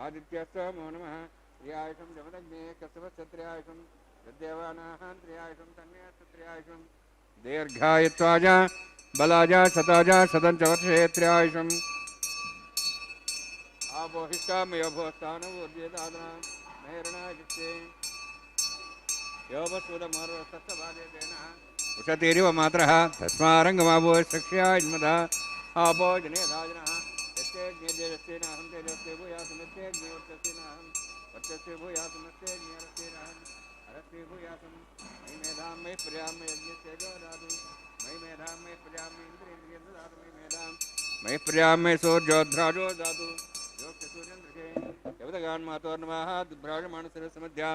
आदित्यस्तमो नमः त्र्यायुषं जमदग्ने कस्यवत्सत्र्यायुषं यद्देवानाः त्र्यायुषं तन्मेऽस्तत्र्यायुषं दीर्घायुत्वाज बलाज शताज शतं च वर्षे त्र्यायुषम् आपोहिष्टामयो भोस्तानवोर्जेदादनां मेरणायुक्ते योपस्वदमोर्वस्तभाजेतेन उषतीरिव मात्रः तस्मारङ्गमाभो सक्ष्यान्मदः आपो जनेधाजनः यस्तेज्ञेदेजस्तेनाहं तेजस्ते भूयासमस्तेज्ञेवर्चस्तेनाहं वर्चस्ते भूयासमस्तेज्ञेरस्तेनाहं हरस्ते भूयासं मयि मेधां मयि प्रियां मयि यज्ञस्तेजो दातु मयि मेधां मयि प्रियां मयि इन्द्रियेन्द्रियं ददातु मयि मेधां मयि प्रियां मयि सूर्योध्राजो दातु योगसूर्यन्द्रके यवदगान् मातोर्नवाः दुर्भ्राजमानसरसमध्या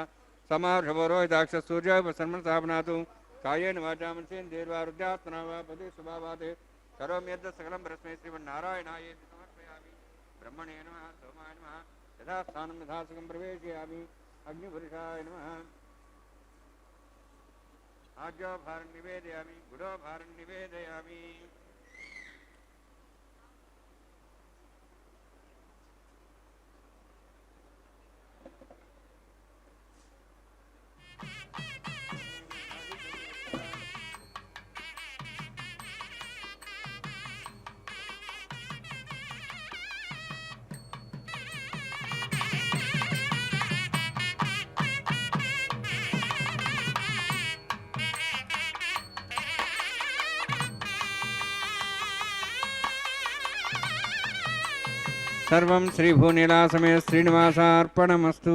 समार्षवरोहिताक्ष सूर्योपसन्मनसापनातु कायेन वाचा मनसेन्द्रियैर्वा वा पदे स्वभावादे करोमि यद् सकलं परस्मै श्रीमन्नारायणाय समर्पयामि ब्रह्मणे नमः सोमाय नमः यथा स्थानं यथा सुखं प्रवेशयामि अग्निपुरुषाय नमः आज्यो भारं निवेदयामि गुडो भारं निवेदयामि सर्वं श्रीभूनीलासमे श्रीनिवासार्पणमस्तु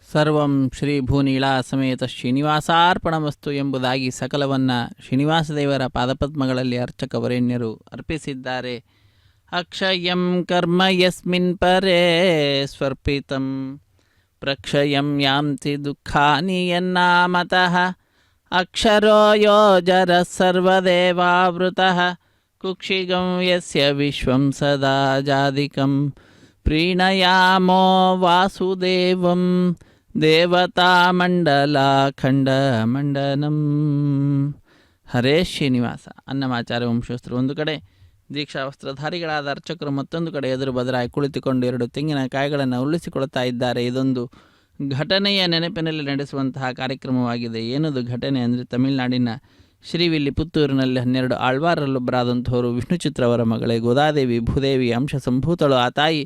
ಸರ್ವಂ ಶ್ರೀ ಭೂನೀಳಾ ಸಮೇತ ಶ್ರೀನಿವಾಸಾರ್ಪಣಮಸ್ತು ಎಂಬುದಾಗಿ ಸಕಲವನ್ನು ಶ್ರೀನಿವಾಸದೇವರ ಪಾದಪದ್ಮಗಳಲ್ಲಿ ಅರ್ಚಕವರೇಣ್ಯರು ಅರ್ಪಿಸಿದ್ದಾರೆ. ಅಕ್ಷಯಂ ಕರ್ಮ ಯಸ್ಮಿನ್ ಪರೇ ಸ್ವರ್ಪಿತಂ ಪ್ರಕ್ಷಯಂ ಯಾಂತಿ ದುಃಖಾನಿ ಯನ್ನಾಮತಃ ಅಕ್ಷರೋ ಯೋಜರ ಸರ್ವದೇವಾವೃತಃ ಕುಕ್ಷಿಗಂ ಯಸ್ಯ ವಿಶ್ವಂ ಸದಾ ಜಾದಿಕಂ ಪ್ರೀಣಯಾಮೋ ವಾಸುದೇವಂ ದೇವತಾಮಂಡಲಾಖಂಡಮಂಡನಂ. ಹರೇ ಶ್ರೀನಿವಾಸ. ಅನ್ನಮಾಚಾರ್ಯ ವಂಶಸ್ಥರು ಒಂದು ಕಡೆ, ದೀಕ್ಷಾ ವಸ್ತ್ರಧಾರಿಗಳಾದ ಅರ್ಚಕರು ಮತ್ತೊಂದು ಕಡೆ ಎದುರು ಬದರಾಗಿ ಕುಳಿತುಕೊಂಡು 2 ತೆಂಗಿನಕಾಯಿಗಳನ್ನು ಉರುಳಿಸಿಕೊಳ್ತಾ ಇದ್ದಾರೆ. ಇದೊಂದು ಘಟನೆಯ ನೆನಪಿನಲ್ಲಿ ನಡೆಸುವಂತಹ ಕಾರ್ಯಕ್ರಮವಾಗಿದೆ. ಏನದು ಘಟನೆ ಅಂದರೆ, ತಮಿಳುನಾಡಿನ ಶ್ರೀವಿಲ್ಲಿ ಪುತ್ತೂರಿನಲ್ಲಿ 12 ಆಳ್ವಾರರಲ್ಲೊಬ್ಬರಾದಂಥವರು ವಿಷ್ಣುಚಿತ್ರವರ ಮಗಳೇ ಗೋದಾದೇವಿ ಭೂದೇವಿ ಅಂಶ ಸಂಭೂತಳು. ಆ ತಾಯಿ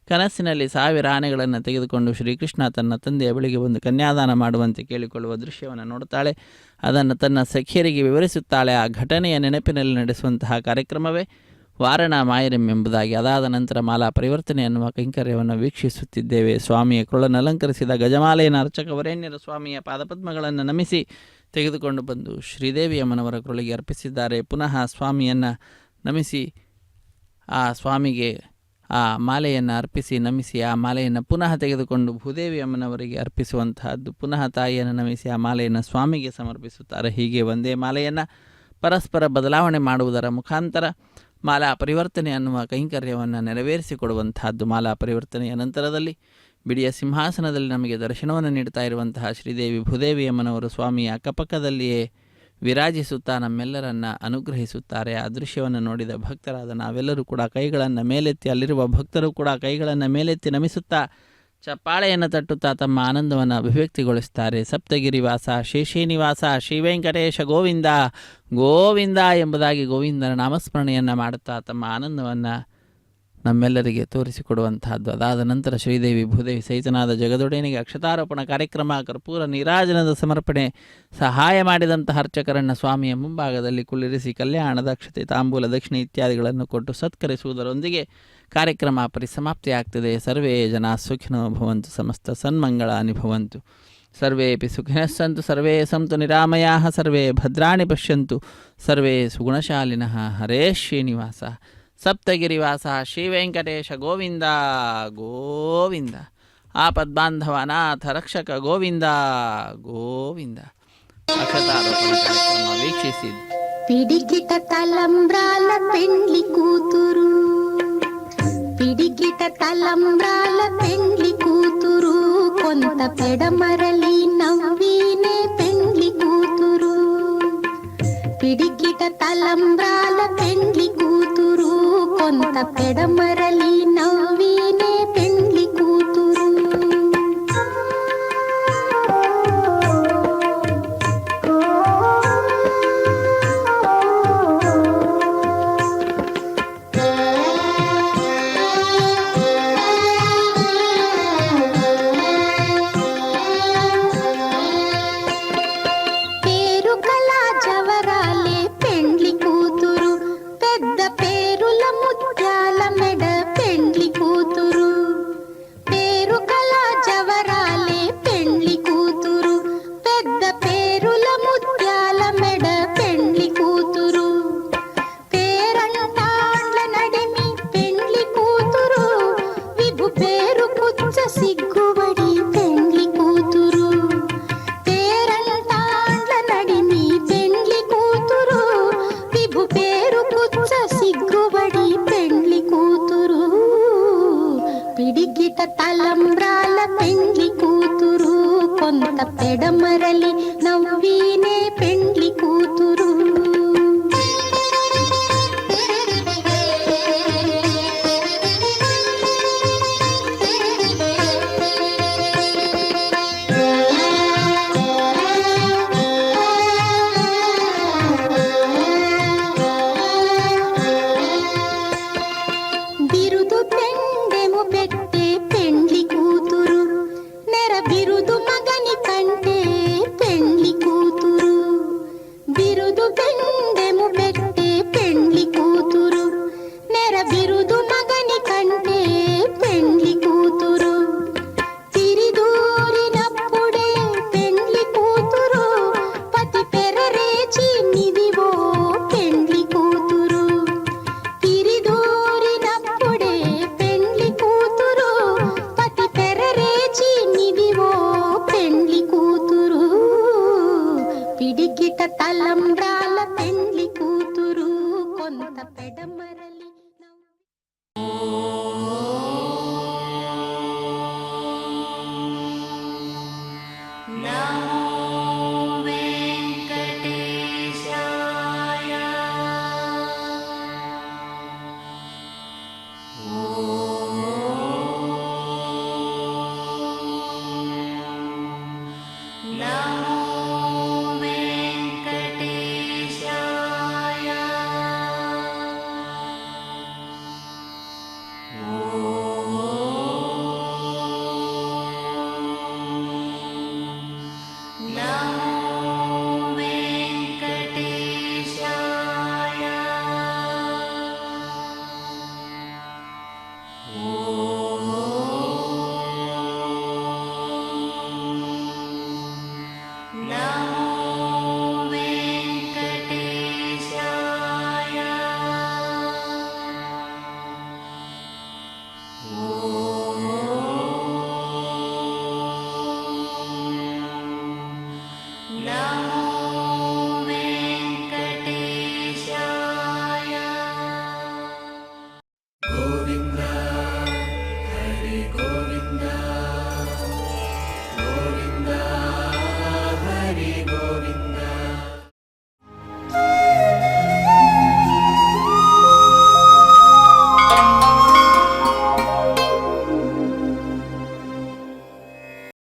ಕನಸಿನಲ್ಲಿ 1000 ಆನೆಗಳನ್ನು ತೆಗೆದುಕೊಂಡು ಶ್ರೀಕೃಷ್ಣ ತನ್ನ ತಂದೆಯ ಬಳಿಗೆ ಬಂದು ಕನ್ಯಾದಾನ ಮಾಡುವಂತೆ ಕೇಳಿಕೊಳ್ಳುವ ದೃಶ್ಯವನ್ನು ನೋಡುತ್ತಾಳೆ. ಅದನ್ನು ತನ್ನ ಸಖಿಯರಿಗೆ ವಿವರಿಸುತ್ತಾಳೆ. ಆ ಘಟನೆಯ ನೆನಪಿನಲ್ಲಿ ನಡೆಸುವಂತಹ ಕಾರ್ಯಕ್ರಮವೇ ವಾರಣ ಮಾಯರಂ ಎಂಬುದಾಗಿ. ಅದಾದ ನಂತರ ಮಾಲಾ ಪರಿವರ್ತನೆ ಎನ್ನುವ ಕೈಂಕರ್ಯವನ್ನು ವೀಕ್ಷಿಸುತ್ತಿದ್ದೇವೆ. ಸ್ವಾಮಿಯ ಕೊಳನ್ನು ಅಲಂಕರಿಸಿದ ಗಜಮಾಲೆಯನ್ನು ಅರ್ಚಕ ವರೇಣ್ಯರ ಸ್ವಾಮಿಯ ಪಾದಪದ್ಮಗಳನ್ನು ನಮಿಸಿ ತೆಗೆದುಕೊಂಡು ಬಂದು ಶ್ರೀದೇವಿಯಮ್ಮನವರ ಕೊರಳಿಗೆ ಅರ್ಪಿಸಿದ್ದಾರೆ. ಪುನಃ ಸ್ವಾಮಿಯನ್ನು ನಮಿಸಿ ಆ ಸ್ವಾಮಿಗೆ ಆ ಮಾಲೆಯನ್ನು ಅರ್ಪಿಸಿ ನಮಿಸಿ ಆ ಮಾಲೆಯನ್ನು ಪುನಃ ತೆಗೆದುಕೊಂಡು ಭೂದೇವಿ ಅಮ್ಮನವರಿಗೆ ಅರ್ಪಿಸುವಂತಹದ್ದು. ಪುನಃ ತಾಯಿಯನ್ನು ನಮಿಸಿ ಆ ಮಾಲೆಯನ್ನು ಸ್ವಾಮಿಗೆ ಸಮರ್ಪಿಸುತ್ತಾರೆ. ಹೀಗೆ ಒಂದೇ ಮಾಲೆಯನ್ನು ಪರಸ್ಪರ ಬದಲಾವಣೆ ಮಾಡುವುದರ ಮುಖಾಂತರ ಮಾಲಾ ಪರಿವರ್ತನೆ ಅನ್ನುವ ಕೈಂಕರ್ಯವನ್ನು ನೆರವೇರಿಸಿಕೊಡುವಂತಹದ್ದು. ಮಾಲಾ ಪರಿವರ್ತನೆಯ ನಂತರದಲ್ಲಿ ಬಿಡಿಯ ಸಿಂಹಾಸನದಲ್ಲಿ ನಮಗೆ ದರ್ಶನವನ್ನು ನೀಡ್ತಾ ಇರುವಂತಹ ಶ್ರೀದೇವಿ ಭೂದೇವಿ ಅಮ್ಮನವರು ಸ್ವಾಮಿಯ ಅಕ್ಕಪಕ್ಕದಲ್ಲಿಯೇ ವಿರಾಜಿಸುತ್ತಾ ನಮ್ಮೆಲ್ಲರನ್ನು ಅನುಗ್ರಹಿಸುತ್ತಾರೆ. ಆ ದೃಶ್ಯವನ್ನು ನೋಡಿದ ಭಕ್ತರಾದ ನಾವೆಲ್ಲರೂ ಕೂಡ ಕೈಗಳನ್ನು ಮೇಲೆತ್ತಿ, ಅಲ್ಲಿರುವ ಭಕ್ತರು ಕೂಡ ಕೈಗಳನ್ನು ಮೇಲೆತ್ತಿ ನಮಿಸುತ್ತಾ ಚಪ್ಪಾಳೆಯನ್ನು ತಟ್ಟುತ್ತಾ ತಮ್ಮ ಆನಂದವನ್ನು ಅಭಿವ್ಯಕ್ತಿಗೊಳಿಸುತ್ತಾರೆ. ಸಪ್ತಗಿರಿವಾಸ ಶೇಷೇನಿವಾಸ ಶ್ರೀ ವೆಂಕಟೇಶ ಗೋವಿಂದ ಗೋವಿಂದ ಎಂಬುದಾಗಿ ಗೋವಿಂದನ ನಾಮಸ್ಮರಣೆಯನ್ನು ಮಾಡುತ್ತಾ ತಮ್ಮ ಆನಂದವನ್ನು ನಮ್ಮೆಲ್ಲರಿಗೆ ತೋರಿಸಿಕೊಡುವಂತಹದ್ದು. ಅದಾದ ನಂತರ ಶ್ರೀದೇವಿ ಭೂದೇವಿ ಸಹಿತನಾದ ಜಗದೊಡೆಯನಿಗೆ ಅಕ್ಷತಾರೋಪಣ ಕಾರ್ಯಕ್ರಮ, ಕರ್ಪೂರ ನೀರಾಜನದ ಸಮರ್ಪಣೆ, ಸಹಾಯ ಮಾಡಿದಂತಹ ಅರ್ಚಕರನ್ನು ಸ್ವಾಮಿಯ ಮುಂಭಾಗದಲ್ಲಿ ಕುಳ್ಳಿರಿಸಿ ಕಲ್ಯಾಣದ ಅಕ್ಷತೆ, ತಾಂಬೂಲ, ದಕ್ಷಿಣೆ ಇತ್ಯಾದಿಗಳನ್ನು ಕೊಟ್ಟು ಸತ್ಕರಿಸುವುದರೊಂದಿಗೆ ಕಾರ್ಯಕ್ರಮ ಪರಿಸಮಾಪ್ತಿಯಾಗ್ತದೆ. ಸರ್ವೇ ಜನ ಸುಖಿನೋ ಭವಂತು, ಸಮಸ್ತ ಸನ್ಮಂಗಳಾನಿ ಭವಂತು, ಸರ್ವೇಪಿ ಸುಖಿನಃ ಸಂತು, ಸರ್ವೇ ಸಂತು ನಿರಾಮಯಾಃ, ಸರ್ವೇ ಭದ್ರಾಣಿ ಪಶ್ಯಂತು, ಸರ್ವೇ ಸುಗುಣಶಾಲಿನಃ. ಹರೇ ಶ್ರೀನಿವಾಸ. ಸಪ್ತಗಿರಿವಾಸ ಶ್ರೀ ವೆಂಕಟೇಶ ಗೋವಿಂದ ಗೋವಿಂದ. ಆಪದ್ಬಾಂಧವ ಅನಾಥ ರಕ್ಷಕ ಗೋವಿಂದ ಗೋವಿಂದ. ಅಕ್ಷತಾರೋಪಣ ಕಾರ್ಯಕ್ರಮ ವೀಕ್ಷಿಸಿ. పిడికిట తలంబ్రాల పెండ్లి కూతురు, పిడికిట తలంబ్రాల పెండ్లి కూతురు, కొంత పెడమరలి నవ్వినే పెండ్లి కూతురు. పిడికిట తలంబ్రాల పెండ్లి కూతురు, కొంత పెడమరలి